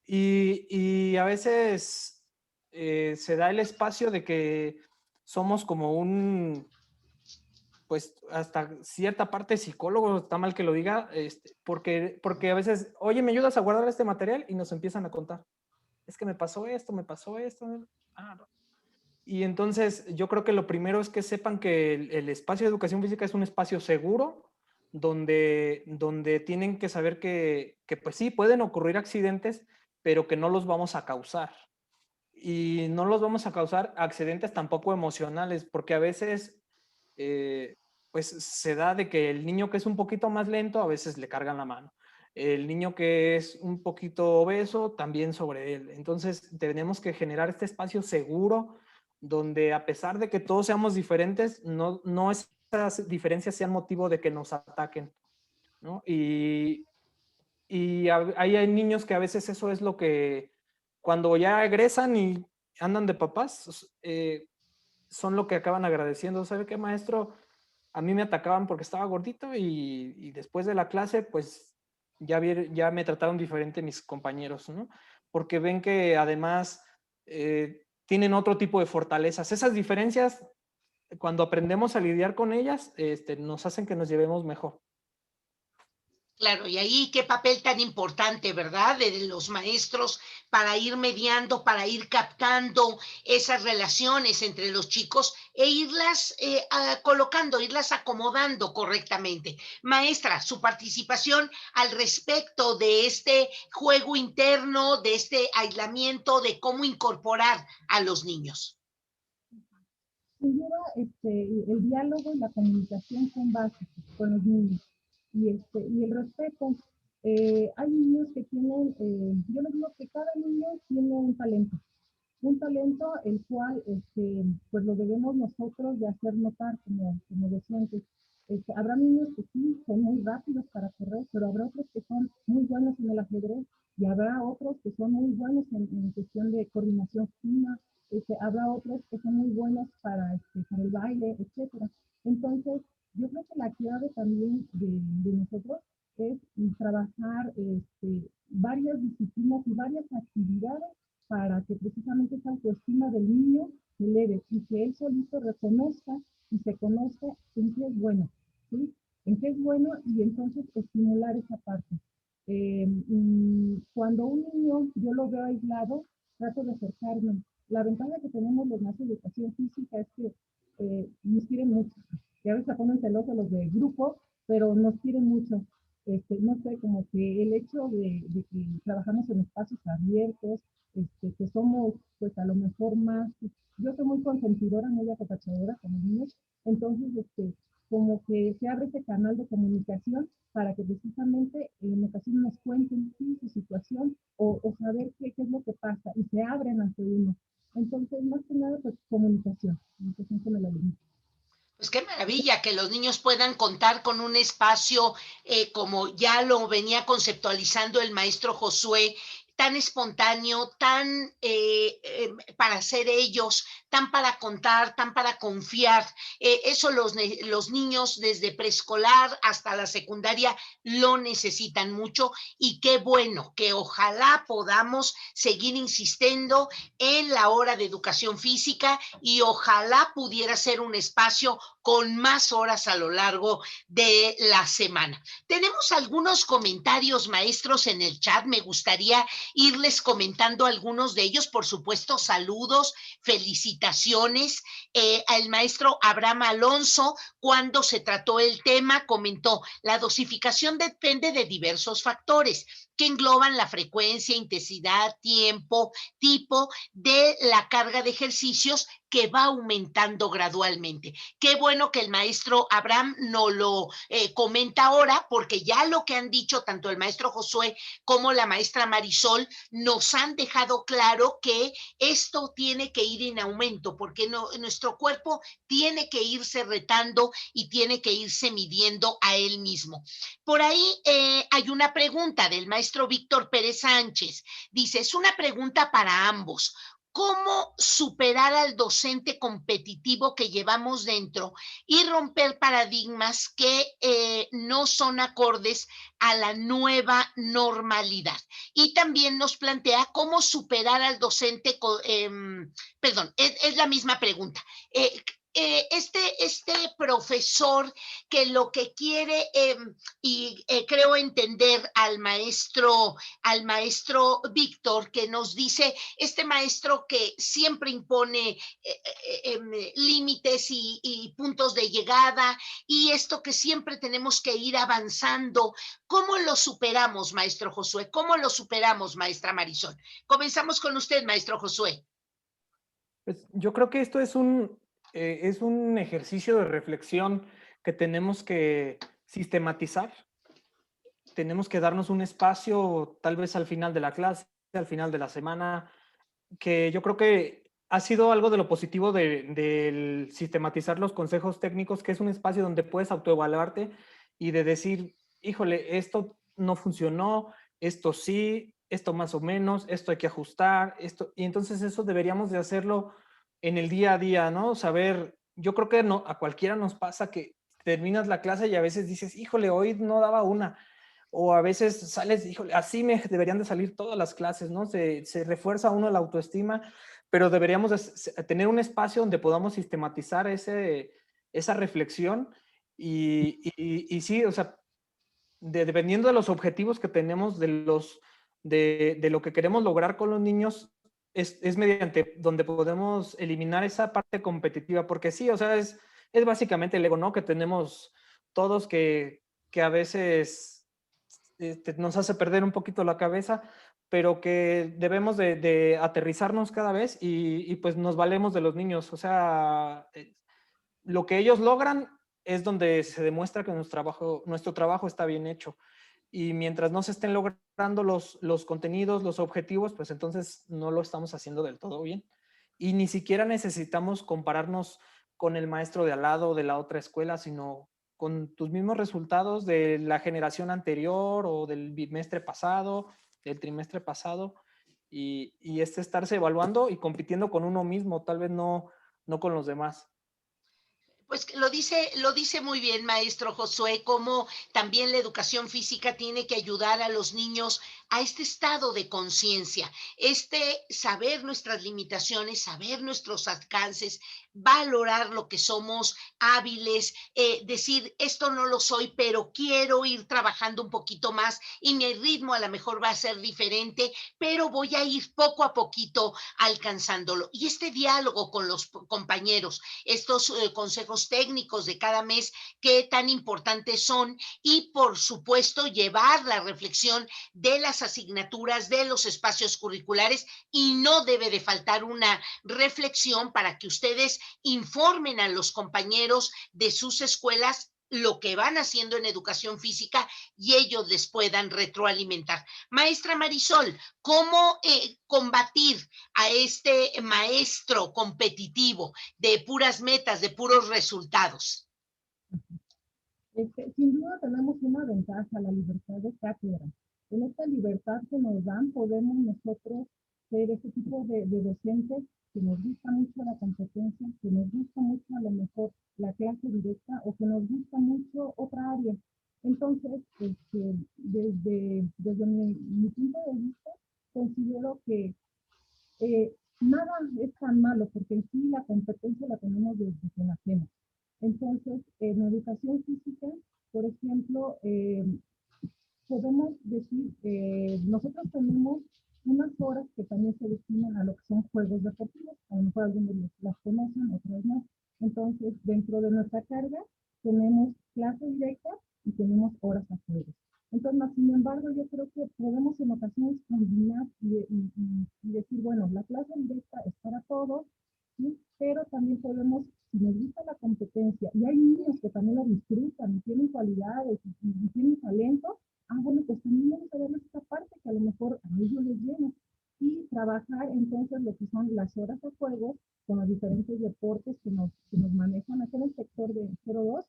Y a veces se da el espacio de que somos como pues hasta cierta parte psicólogo, está mal que lo diga, porque a veces, oye, ¿me ayudas a guardar este material? Y nos empiezan a contar, es que me pasó esto, me pasó esto. No. Y entonces yo creo que lo primero es que sepan que el espacio de educación física es un espacio seguro, donde tienen que saber que pues sí, pueden ocurrir accidentes, pero que no los vamos a causar. Y no los vamos a causar accidentes tampoco emocionales, porque a veces pues se da de que el niño que es un poquito más lento, a veces le cargan la mano. El niño que es un poquito obeso, también sobre él. Entonces tenemos que generar este espacio seguro, donde a pesar de que todos seamos diferentes, no esas diferencias sean motivo de que nos ataquen, ¿no? Y ahí hay niños que a veces eso es lo que, cuando ya egresan y andan de papás, son lo que acaban agradeciendo. ¿Sabe qué, maestro? A mí me atacaban porque estaba gordito y después de la clase, pues ya me trataron diferente mis compañeros, ¿no? Porque ven que además tienen otro tipo de fortalezas. Esas diferencias, cuando aprendemos a lidiar con ellas, nos hacen que nos llevemos mejor. Claro, y ahí qué papel tan importante, ¿verdad? De los maestros para ir mediando, para ir captando esas relaciones entre los chicos e irlas colocando, irlas acomodando correctamente. Maestra, su participación al respecto de este juego interno, de este aislamiento, de cómo incorporar a los niños. Sin duda, el diálogo y la comunicación son básicos con los niños y el respeto. Hay niños que tienen, yo les digo que cada niño tiene un talento el cual pues lo debemos nosotros de hacer notar como docentes. Habrá niños que sí son muy rápidos para correr, pero habrá otros que son muy buenos en el ajedrez y habrá otros que son muy buenos en cuestión de coordinación fina, habrá otros que son muy buenos para el baile, etcétera. Entonces, yo creo que la clave también de nosotros es trabajar varias disciplinas y varias actividades para que precisamente esa autoestima del niño se eleve y que él solito reconozca y se conozca en qué es bueno, ¿sí? En qué es bueno y entonces estimular esa parte. Cuando un niño yo lo veo aislado, trato de acercarme. La ventaja que tenemos los maestros de educación física es que nos quieren mucho. Y a veces se ponen celosos los de grupo, pero nos quieren mucho. No sé, como que el hecho de que trabajamos en espacios abiertos, que somos, pues a lo mejor más, yo soy muy consentidora, muy apapachadora con los niños, entonces, como que se abre ese canal de comunicación para que precisamente en ocasiones nos cuenten ¿sí? Su situación o saber qué es lo que pasa y se abren ante uno. Entonces, más que nada, pues comunicación con el alumno. Pues qué maravilla que los niños puedan contar con un espacio, como ya lo venía conceptualizando el maestro Josué, tan espontáneo, tan para ser ellos, tan para contar, tan para confiar. Eso los niños desde preescolar hasta la secundaria lo necesitan mucho y qué bueno que ojalá podamos seguir insistiendo en la hora de educación física y ojalá pudiera ser un espacio con más horas a lo largo de la semana. Tenemos algunos comentarios, maestros, en el chat. Me gustaría irles comentando algunos de ellos. Por supuesto, saludos, felicitaciones. El maestro Abraham Alonso, cuando se trató el tema, comentó, la dosificación depende de diversos factores que engloban la frecuencia, intensidad, tiempo, tipo de la carga de ejercicios que va aumentando gradualmente. Qué bueno que el maestro Abraham nos lo comenta ahora, porque ya lo que han dicho tanto el maestro Josué como la maestra Marisol nos han dejado claro que esto tiene que ir en aumento, porque nuestro cuerpo tiene que irse retando y tiene que irse midiendo a él mismo. Por ahí hay una pregunta del maestro Víctor Pérez Sánchez. Dice, es una pregunta para ambos. ¿Cómo superar al docente competitivo que llevamos dentro y romper paradigmas que no son acordes a la nueva normalidad? Y también nos plantea cómo superar al docente, perdón, es la misma pregunta. Este profesor que lo que quiere, y creo entender al maestro Víctor, que nos dice, este maestro que siempre impone límites y puntos de llegada, y esto que siempre tenemos que ir avanzando. ¿Cómo lo superamos, maestro Josué? ¿Cómo lo superamos, maestra Marisol? Comenzamos con usted, maestro Josué. Pues yo creo que esto es un ejercicio de reflexión que tenemos que sistematizar. Tenemos que darnos un espacio, tal vez al final de la clase, al final de la semana, que yo creo que ha sido algo de lo positivo del sistematizar los consejos técnicos, que es un espacio donde puedes autoevaluarte y de decir, híjole, esto no funcionó, esto sí, esto más o menos, esto hay que ajustar, esto, y entonces eso deberíamos de hacerlo en el día a día, ¿no? Saber, yo creo que no, a cualquiera nos pasa que terminas la clase y a veces dices, híjole, hoy no daba una, o a veces sales, híjole, así me deberían de salir todas las clases, ¿no? Se refuerza uno la autoestima, pero deberíamos de tener un espacio donde podamos sistematizar esa reflexión y sí, o sea, dependiendo de los objetivos que tenemos, de lo que queremos lograr con los niños, es mediante donde podemos eliminar esa parte competitiva, porque sí, o sea, es básicamente el ego, ¿no? Que tenemos todos que a veces nos hace perder un poquito la cabeza, pero que debemos de aterrizarnos cada vez y pues nos valemos de los niños. O sea, lo que ellos logran es donde se demuestra que nuestro trabajo está bien hecho. Y mientras no se estén logrando los contenidos, los objetivos, pues entonces no lo estamos haciendo del todo bien. Y ni siquiera necesitamos compararnos con el maestro de al lado de la otra escuela, sino con tus mismos resultados de la generación anterior o del bimestre pasado, del trimestre pasado, y estarse evaluando y compitiendo con uno mismo, tal vez no con los demás. Pues lo dice muy bien, maestro Josué, cómo también la educación física tiene que ayudar a los niños a este estado de conciencia, saber nuestras limitaciones, saber nuestros alcances, valorar lo que somos hábiles, decir, esto no lo soy, pero quiero ir trabajando un poquito más y mi ritmo a lo mejor va a ser diferente, pero voy a ir poco a poquito alcanzándolo. Y este diálogo con los compañeros, estos consejos técnicos de cada mes, qué tan importantes son y por supuesto llevar la reflexión de las asignaturas, de los espacios curriculares y no debe de faltar una reflexión para que ustedes informen a los compañeros de sus escuelas lo que van haciendo en educación física y ellos les puedan retroalimentar. Maestra Marisol, ¿cómo combatir a este maestro competitivo de puras metas, de puros resultados? Sin duda tenemos una ventaja, la libertad de cátedra. En esta libertad que nos dan, podemos nosotros ser ese tipo de docentes que nos gusta mucho la competencia, que nos gusta mucho a lo mejor la clase directa o que nos gusta mucho otra área. Entonces, desde mi punto de vista, considero que nada es tan malo, porque en sí la competencia la tenemos desde que nacemos. Entonces, en educación física, por ejemplo, podemos decir, nosotros tenemos unas horas que también se destinan a lo que son juegos deportivos, a lo mejor algunos las conocen, otros no. Entonces, dentro de nuestra carga, tenemos clase directa y tenemos horas a juegos. Entonces, sin embargo, yo creo que podemos en ocasiones combinar y decir, bueno, la clase directa es para todos, ¿sí? Pero también podemos, si nos gusta la competencia, y hay niños que también lo disfrutan, y tienen cualidades, y tienen talento, bueno, pues también vamos a ver esta parte que a lo mejor a ellos les llena. Y trabajar entonces lo que son las horas de juego con los diferentes deportes que nos manejan aquí en el sector de 02,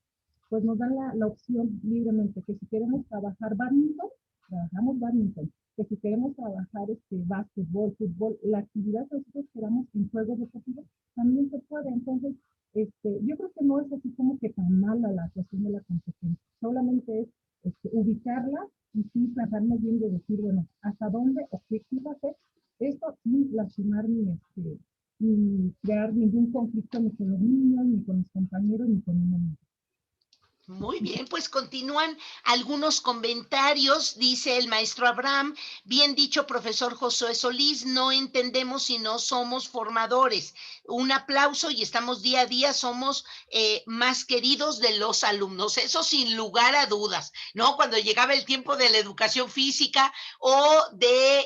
pues nos dan la opción libremente que si queremos trabajar badminton, trabajamos badminton, que si queremos trabajar básquetbol, fútbol, la actividad que nosotros queramos en juegos deportivos, también se puede. Entonces, yo creo que no es así como que tan mala la cuestión de la competencia, solamente es ubicarla y sí tratarnos bien de decir, bueno, hasta dónde o qué iba a hacer esto sin lastimar ni crear ningún conflicto ni con los niños, ni con los compañeros, ni con uno mismo. Muy bien, pues continúan algunos comentarios, dice el maestro Abraham, bien dicho, profesor Josué Solís, no entendemos si no somos formadores. Un aplauso y estamos día a día, somos más queridos de los alumnos, eso sin lugar a dudas, ¿no? Cuando llegaba el tiempo de la educación física o de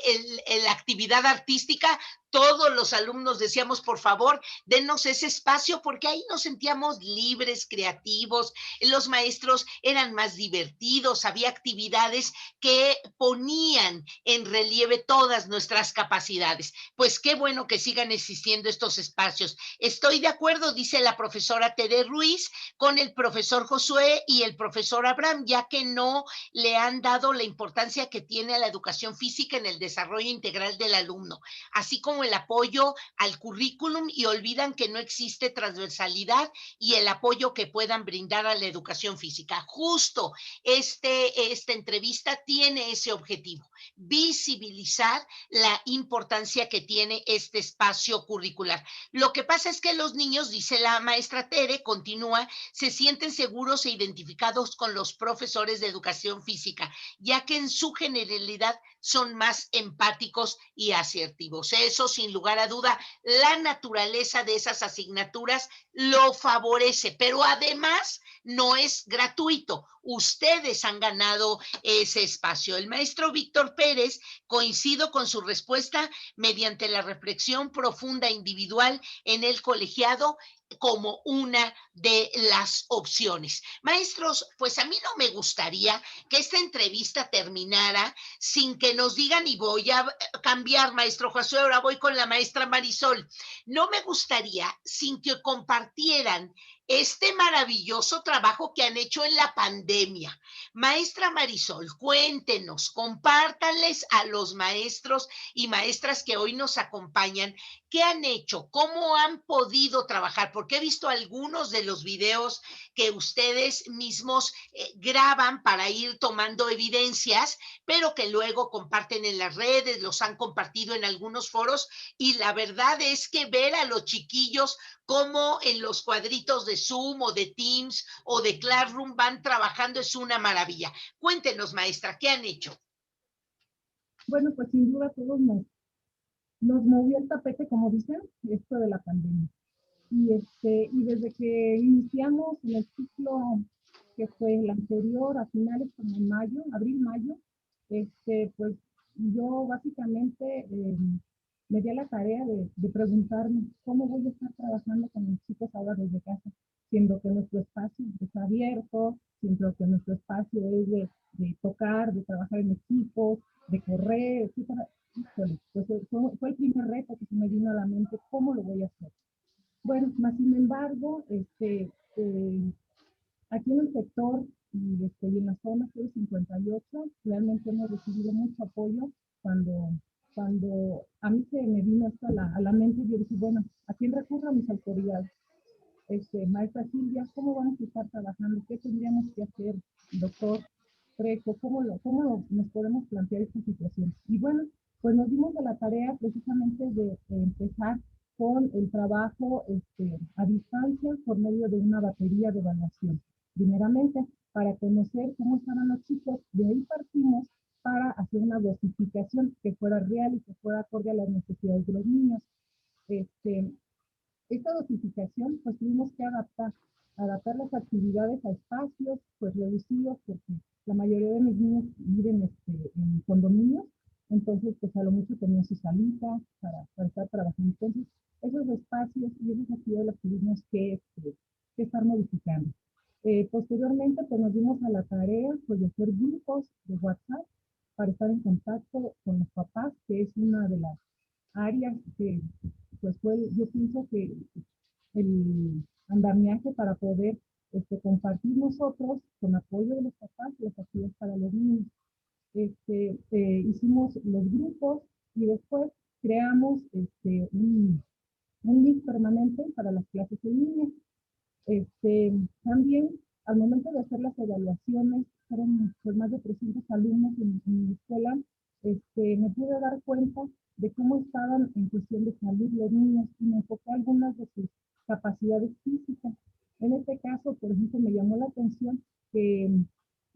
la actividad artística, todos los alumnos decíamos, por favor, denos ese espacio porque ahí nos sentíamos libres, creativos, los maestros eran más divertidos, había actividades que ponían en relieve todas nuestras capacidades. Pues qué bueno que sigan existiendo estos espacios. Estoy de acuerdo, dice la profesora Tere Ruiz, con el profesor Josué y el profesor Abraham, ya que no le han dado la importancia que tiene a la educación física en el desarrollo integral del alumno, así como muchísimo el apoyo al currículum y olvidan que no existe transversalidad y el apoyo que puedan brindar a la educación física. Justo esta entrevista tiene ese objetivo, visibilizar la importancia que tiene este espacio curricular. Lo que pasa es que los niños, dice la maestra Tere, continúa, se sienten seguros e identificados con los profesores de educación física, ya que en su generalidad son más empáticos y asertivos. Eso, sin lugar a duda, la naturaleza de esas asignaturas lo favorece, pero además no es gratuito. Ustedes han ganado ese espacio. El maestro Víctor Pérez, coincido con su respuesta, mediante la reflexión profunda individual en el colegiado como una de las opciones. Maestros, pues a mí no me gustaría que esta entrevista terminara sin que nos digan, y voy a cambiar, maestro Josué, ahora voy con la maestra Marisol, no me gustaría sin que compartieran este maravilloso trabajo que han hecho en la pandemia. Maestra Marisol, cuéntenos, compártanles a los maestros y maestras que hoy nos acompañan qué han hecho, cómo han podido trabajar, porque he visto algunos de los videos que ustedes mismos graban para ir tomando evidencias, pero que luego comparten en las redes, los han compartido en algunos foros, y la verdad es que ver a los chiquillos cómo en los cuadritos de Zoom o de Teams o de Classroom van trabajando es una maravilla. Cuéntenos, maestra, ¿qué han hecho? Bueno, pues sin duda todos nos movió el tapete, como dicen, esto de la pandemia. Y desde que iniciamos en el ciclo que fue el anterior, a finales como en mayo, abril, mayo, pues yo básicamente me di a la tarea de preguntarme cómo voy a estar trabajando con los chicos ahora desde casa, siendo que nuestro espacio es abierto, siendo que nuestro espacio es de tocar, de trabajar en equipos, de correr, etcétera. Híjole, pues fue el primer reto que se me vino a la mente, ¿cómo lo voy a hacer? Bueno, más sin embargo, aquí en el sector y en la zona 058 realmente hemos recibido mucho apoyo cuando, cuando a mí se me vino esto a la mente y yo dije, bueno, ¿a quién recurro? A mis autoridades. Maestra Silvia, ¿cómo vamos a estar trabajando? ¿Qué tendríamos que hacer, doctor Treco? ¿Cómo nos podemos plantear esta situación? Y bueno, pues nos dimos a la tarea precisamente de empezar con el trabajo a distancia por medio de una batería de evaluación. Primeramente, para conocer cómo estaban los chicos, de ahí partimos para hacer una dosificación que fuera real y que fuera acorde a las necesidades de los niños. Esta dosificación, pues tuvimos que adaptar las actividades a espacios, pues reducidos, porque la mayoría de mis niños viven en condominios, entonces, pues a lo mucho tenían su salita para estar trabajando. Entonces, esos espacios y esas actividades las tuvimos que estar modificando. Posteriormente, pues nos dimos a la tarea, pues, de hacer grupos de WhatsApp para estar en contacto con los papás, que es una de las áreas que pues yo pienso que el andamiaje para poder compartir nosotros con apoyo de los papás las actividades para los niños. Hicimos los grupos y después creamos un link permanente para las clases en línea. También al momento de hacer las evaluaciones, fueron pues, más de 300 alumnos en mi escuela, me pude dar cuenta de cómo estaban en cuestión de salud los niños y me enfoqué algunas de sus capacidades físicas. En este caso, por ejemplo, me llamó la atención que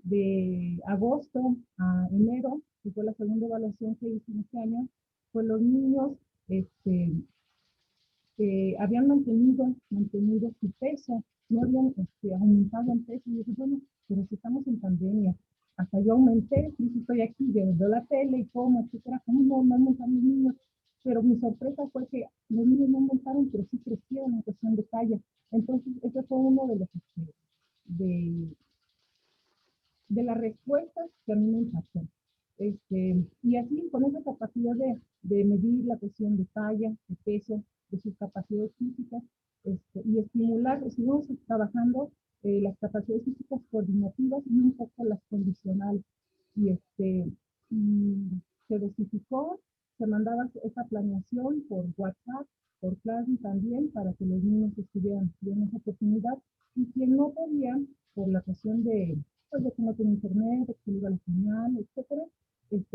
de agosto a enero, que fue la segunda evaluación que hice en este año, pues los niños habían mantenido su peso, no habían aumentado en peso. Y yo dije, bueno, pero si estamos en pandemia, hasta yo aumenté, sí, estoy aquí, veo la tele y como, etcétera, ¿cómo no aumentaron los niños? Pero mi sorpresa fue que los niños no aumentaron, pero sí crecieron en cuestión de talla. Entonces, ese fue uno de los de, de las respuestas que a mí me impactó. Y así, con esa capacidad de medir la cuestión de talla, de peso, de sus capacidades físicas, y estimular, estuvimos trabajando las capacidades físicas coordinativas y un poco las condicionales. Y, y se dosificó, se mandaba esa planeación por WhatsApp, por Classroom también, para que los niños tuvieran esa oportunidad. Y quien no podía, por la cuestión de, pues, de que no tenía internet, de que se le iba la señal, etcétera,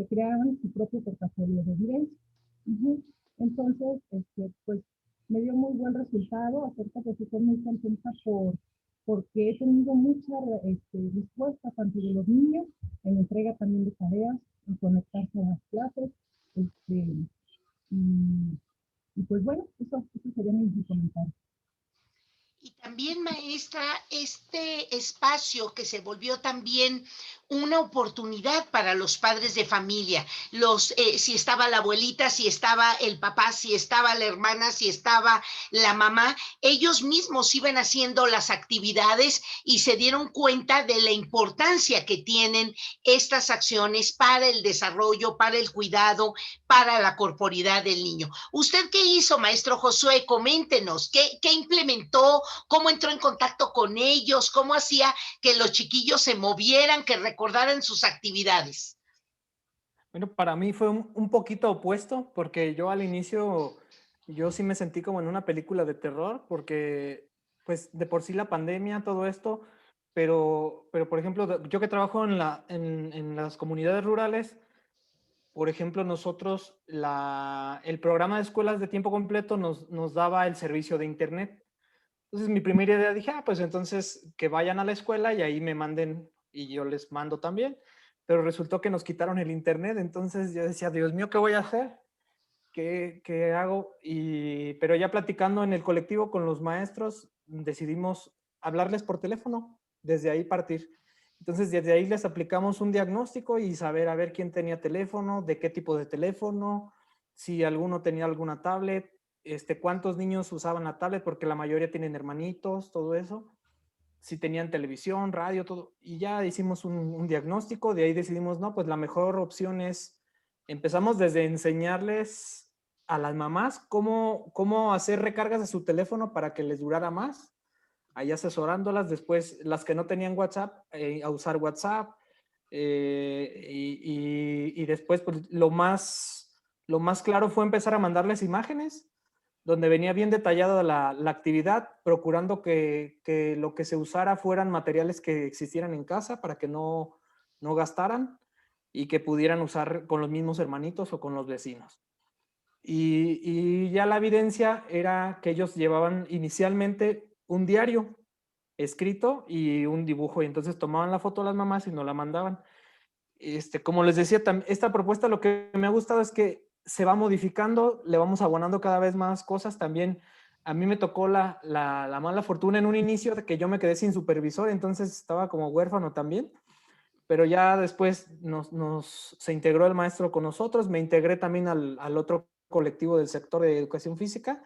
creaban su propio portafolio de evidencia. Entonces, pues me dio muy buen resultado. Acerca de que estoy muy contenta porque he tenido mucha respuesta tanto de los niños en entrega también de tareas, en conectarse a las clases, y, y pues bueno, eso sería mi comentario. Y también, maestra, este espacio que se volvió también una oportunidad para los padres de familia, si estaba la abuelita, si estaba el papá, si estaba la hermana, si estaba la mamá, ellos mismos iban haciendo las actividades y se dieron cuenta de la importancia que tienen estas acciones para el desarrollo, para el cuidado, para la corporidad del niño. ¿Usted qué hizo, maestro Josué? Coméntenos, ¿qué implementó? ¿Cómo entró en contacto con ellos? ¿Cómo hacía que los chiquillos se movieran, que recordaran sus actividades? Bueno, para mí fue un poquito opuesto, porque yo al inicio, yo sí me sentí como en una película de terror, porque pues de por sí la pandemia, todo esto, pero por ejemplo, yo que trabajo en las comunidades rurales, por ejemplo, nosotros, el programa de escuelas de tiempo completo nos daba el servicio de internet. Entonces mi primera idea dije, pues entonces que vayan a la escuela y ahí me manden y yo les mando también. Pero resultó que nos quitaron el internet, entonces yo decía, Dios mío, ¿qué voy a hacer? ¿Qué hago? Pero ya platicando en el colectivo con los maestros, decidimos hablarles por teléfono, desde ahí partir. Entonces desde ahí les aplicamos un diagnóstico y saber a ver quién tenía teléfono, de qué tipo de teléfono, si alguno tenía alguna tablet, cuántos niños usaban la tablet, porque la mayoría tienen hermanitos, todo eso, si tenían televisión, radio, todo, y ya hicimos un diagnóstico, de ahí decidimos, no, pues la mejor opción es, empezamos desde enseñarles a las mamás cómo hacer recargas de su teléfono para que les durara más, ahí asesorándolas, después las que no tenían WhatsApp, a usar WhatsApp, y después pues, lo más claro fue empezar a mandarles imágenes donde venía bien detallada la actividad, procurando que lo que se usara fueran materiales que existieran en casa para que no gastaran y que pudieran usar con los mismos hermanitos o con los vecinos. Y ya la evidencia era que ellos llevaban inicialmente un diario escrito y un dibujo, y entonces tomaban la foto a las mamás y nos la mandaban. Como les decía, esta propuesta lo que me ha gustado es que se va modificando, le vamos abonando cada vez más cosas. También a mí me tocó la mala fortuna en un inicio de que yo me quedé sin supervisor, entonces estaba como huérfano también, pero ya después se integró el maestro con nosotros, me integré también al otro colectivo del sector de educación física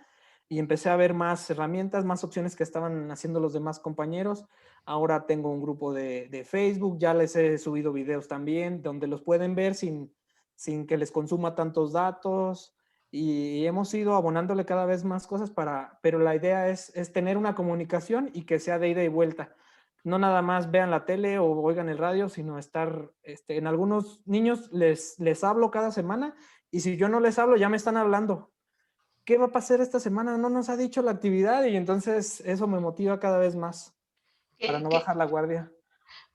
y empecé a ver más herramientas, más opciones que estaban haciendo los demás compañeros. Ahora tengo un grupo de Facebook, ya les he subido videos también, donde los pueden ver sin que les consuma tantos datos, y hemos ido abonándole cada vez más cosas pero la idea es tener una comunicación y que sea de ida y vuelta. No nada más vean la tele o oigan el radio, sino estar, en algunos niños les hablo cada semana, y si yo no les hablo, ya me están hablando. ¿Qué va a pasar esta semana? No nos ha dicho la actividad, y entonces eso me motiva cada vez más para ¿Qué, no qué, bajar la guardia.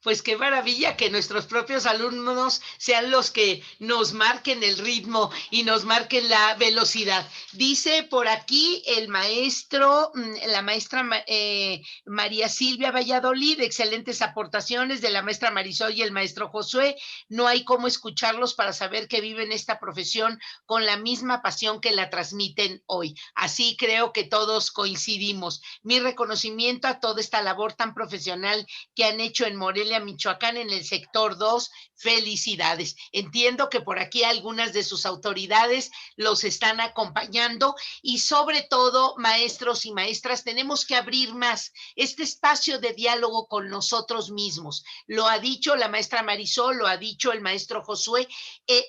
Pues qué maravilla que nuestros propios alumnos sean los que nos marquen el ritmo y nos marquen la velocidad. Dice por aquí el maestro, la maestra María Silvia Valladolid, excelentes aportaciones de la maestra Marisol y el maestro Josué. No hay cómo escucharlos para saber que viven esta profesión con la misma pasión que la transmiten hoy. Así creo que todos coincidimos. Mi reconocimiento a toda esta labor tan profesional que han hecho en Morelia, Michoacán, en el sector 2. Felicidades. Entiendo que por aquí algunas de sus autoridades los están acompañando, y sobre todo, maestros y maestras, tenemos que abrir más este espacio de diálogo con nosotros mismos. Lo ha dicho la maestra Marisol, lo ha dicho el maestro Josué,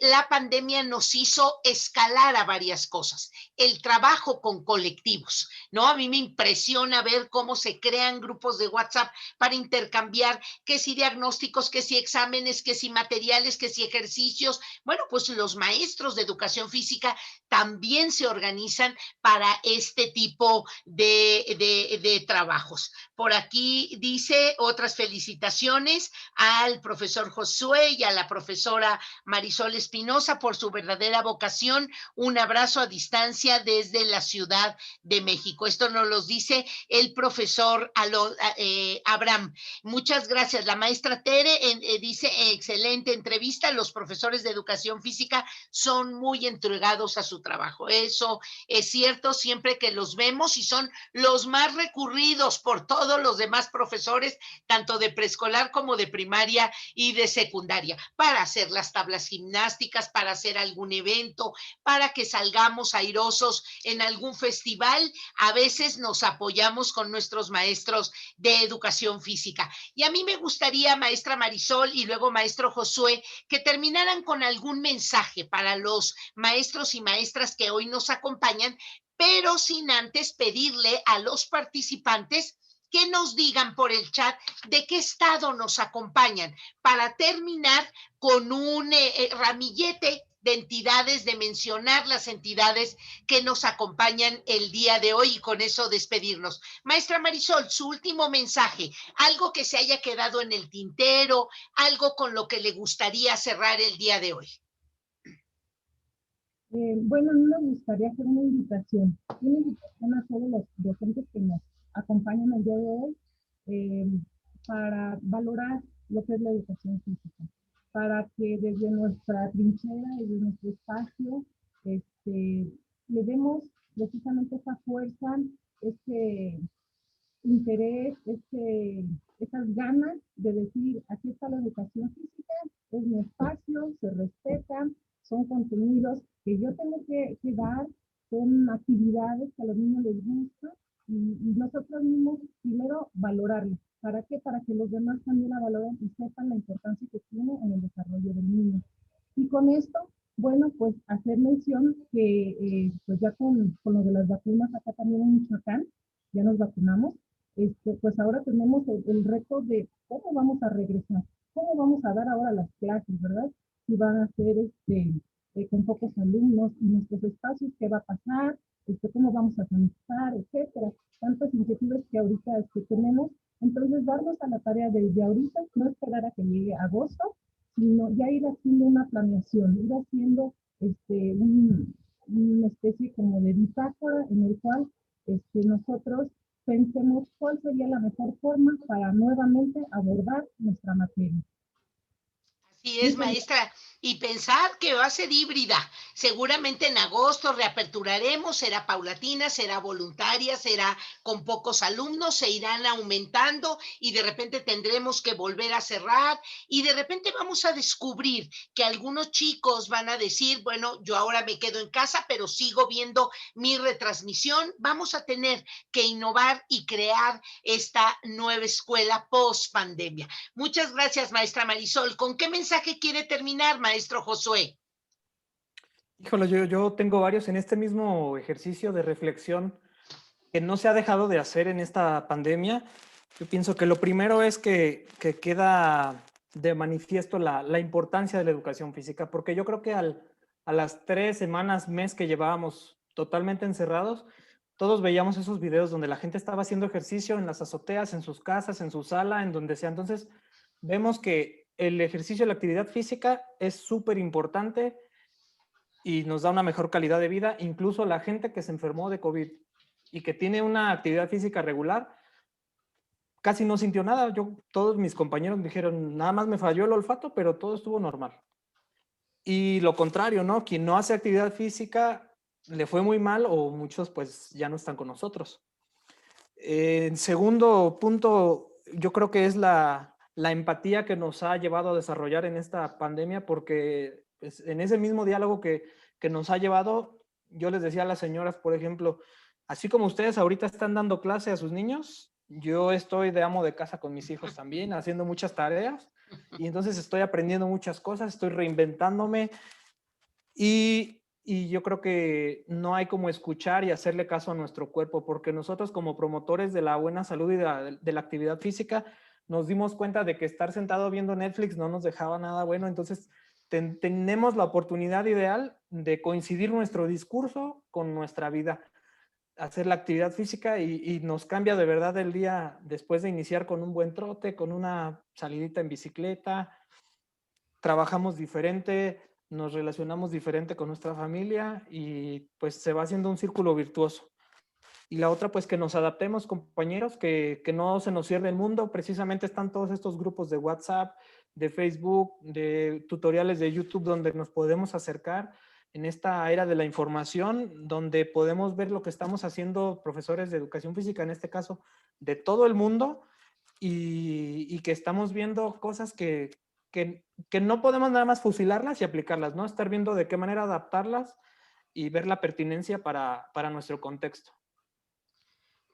la pandemia nos hizo escalar a varias cosas. El trabajo con colectivos, ¿no? A mí me impresiona ver cómo se crean grupos de WhatsApp para intercambiar que si diagnósticos, que si exámenes, que si materiales, que si ejercicios. Bueno, pues los maestros de educación física también se organizan para este tipo de trabajos. Por aquí dice otras felicitaciones al profesor Josué y a la profesora Marisol Espinosa por su verdadera vocación. Un abrazo a distancia desde la Ciudad de México. Esto nos lo dice el profesor Abraham. Muchas gracias. La maestra Tere dice, excelente entrevista. Los profesores de educación física son muy entregados a su trabajo. Eso es cierto, siempre que los vemos, y son los más recurridos por todos los demás profesores, tanto de preescolar como de primaria y de secundaria, para hacer las tablas gimnásticas, para hacer algún evento, para que salgamos airosos en algún festival. A veces nos apoyamos con nuestros maestros de educación física. Y a mí me gustaría, maestra Marisol y luego maestro Josué, que terminaran con algún mensaje para los maestros y maestras que hoy nos acompañan, pero sin antes pedirle a los participantes que nos digan por el chat de qué estado nos acompañan, para terminar con un ramillete de entidades, de mencionar las entidades que nos acompañan el día de hoy, y con eso despedirnos. Maestra Marisol, su último mensaje, algo que se haya quedado en el tintero, algo con lo que le gustaría cerrar el día de hoy. Bueno, a mí me gustaría hacer una invitación a todos los docentes que nos acompañan el día de hoy, para valorar lo que es la educación física, para que desde nuestra trinchera, desde nuestro espacio, le demos precisamente esa fuerza, este interés, esas ganas de decir, aquí está la educación física, es mi espacio, se respetan, son contenidos que yo tengo que dar, son actividades que a los niños les gustan, y nosotros mismos primero valorarlo. ¿Para qué? Para que los demás también la valoren y sepan la importancia que tiene en el desarrollo del niño. Y con esto, bueno, pues hacer mención que pues ya con lo de las vacunas acá también en Michoacán, ya nos vacunamos, pues ahora tenemos el reto de cómo vamos a regresar, cómo vamos a dar ahora las clases, ¿verdad? Si van a ser con pocos alumnos, y nuestros espacios, qué va a pasar, cómo vamos a sanitizar, etcétera. Tantas inquietudes que ahorita tenemos. Entonces, darnos a la tarea desde ahorita, no esperar a que llegue agosto, sino ya ir haciendo una planeación, ir haciendo una especie como de bitácora en el cual nosotros pensemos cuál sería la mejor forma para nuevamente abordar nuestra materia. Así es, maestra. Y pensar que va a ser híbrida. Seguramente en agosto reaperturaremos, será paulatina, será voluntaria, será con pocos alumnos, se irán aumentando, y de repente tendremos que volver a cerrar, y de repente vamos a descubrir que algunos chicos van a decir, bueno, yo ahora me quedo en casa, pero sigo viendo mi retransmisión. Vamos a tener que innovar y crear esta nueva escuela post pandemia. Muchas gracias, maestra Marisol. ¿Con qué mensaje quiere terminar, maestro Josué? Híjole, yo tengo varios en este mismo ejercicio de reflexión que no se ha dejado de hacer en esta pandemia. Yo pienso que lo primero es que queda de manifiesto la importancia de la educación física, porque yo creo que a las 3 semanas, mes que llevábamos totalmente encerrados, todos veíamos esos videos donde la gente estaba haciendo ejercicio en las azoteas, en sus casas, en su sala, en donde sea. Entonces, vemos que el ejercicio y la actividad física es súper importante y nos da una mejor calidad de vida. Incluso la gente que se enfermó de COVID y que tiene una actividad física regular, casi no sintió nada. Todos mis compañeros me dijeron, nada más me falló el olfato, pero todo estuvo normal. Y lo contrario, ¿no? Quien no hace actividad física le fue muy mal, o muchos pues ya no están con nosotros. En segundo punto, yo creo que es la empatía que nos ha llevado a desarrollar en esta pandemia, porque pues, en ese mismo diálogo que nos ha llevado, yo les decía a las señoras, por ejemplo, así como ustedes ahorita están dando clase a sus niños, yo estoy de amo de casa con mis hijos también, haciendo muchas tareas, y entonces estoy aprendiendo muchas cosas, estoy reinventándome, y yo creo que no hay como escuchar y hacerle caso a nuestro cuerpo, porque nosotros como promotores de la buena salud y de la actividad física, nos dimos cuenta de que estar sentado viendo Netflix no nos dejaba nada bueno, entonces tenemos la oportunidad ideal de coincidir nuestro discurso con nuestra vida, hacer la actividad física y nos cambia de verdad el día después de iniciar con un buen trote, con una salidita en bicicleta, trabajamos diferente, nos relacionamos diferente con nuestra familia y pues se va haciendo un círculo virtuoso. Y la otra, pues que nos adaptemos, compañeros, que no se nos cierre el mundo. Precisamente están todos estos grupos de WhatsApp, de Facebook, de tutoriales de YouTube, donde nos podemos acercar en esta era de la información, donde podemos ver lo que estamos haciendo profesores de educación física, en este caso, de todo el mundo, y que estamos viendo cosas que no podemos nada más fusilarlas y aplicarlas, ¿no? Estar viendo de qué manera adaptarlas y ver la pertinencia para nuestro contexto.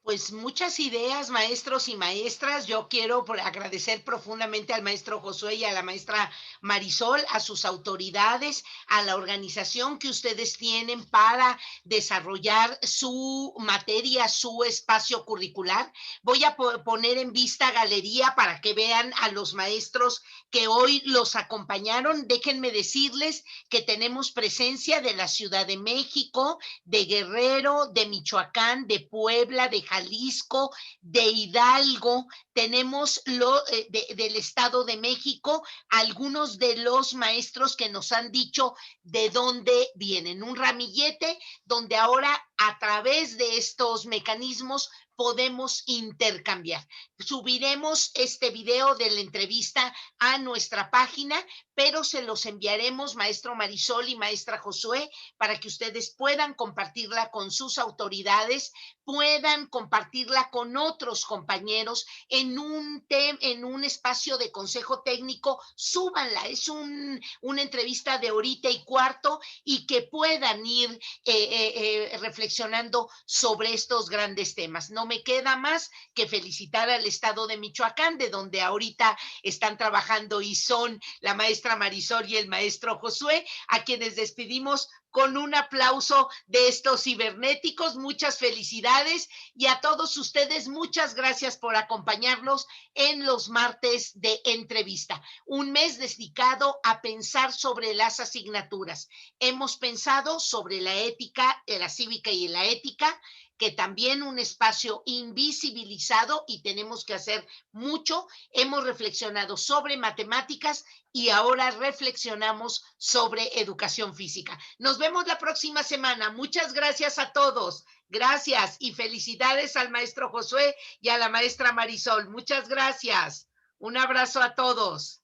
Pues muchas ideas, maestros y maestras. Yo quiero agradecer profundamente al maestro Josué y a la maestra Marisol, a sus autoridades, a la organización que ustedes tienen para desarrollar su materia, su espacio curricular. Voy a poner en vista galería para que vean a los maestros que hoy los acompañaron. Déjenme decirles que tenemos presencia de la Ciudad de México, de Guerrero, de Michoacán, de Puebla, de Jalisco, de Hidalgo, tenemos del Estado de México, algunos de los maestros que nos han dicho de dónde vienen. Un ramillete donde ahora a través de estos mecanismos podemos intercambiar. Subiremos este video de la entrevista a nuestra página, pero se los enviaremos, maestro Marisol y maestra Josué, para que ustedes puedan compartirla con sus autoridades, puedan compartirla con otros compañeros en un espacio de consejo técnico. Súbanla, es una entrevista de horita y cuarto y que puedan ir reflexionando sobre estos grandes temas. No me queda más que felicitar al Estado de Michoacán, de donde ahorita están trabajando y son la maestra Marisol y el maestro Josué, a quienes despedimos con un aplauso de estos cibernéticos. Muchas felicidades y a todos ustedes muchas gracias por acompañarnos en los martes de entrevista. Un mes dedicado a pensar sobre las asignaturas. Hemos pensado sobre la ética, la cívica y la ética, que también un espacio invisibilizado y tenemos que hacer mucho. Hemos reflexionado sobre matemáticas y ahora reflexionamos sobre educación física. Nos vemos la próxima semana. Muchas gracias a todos. Gracias y felicidades al maestro Josué y a la maestra Marisol. Muchas gracias. Un abrazo a todos.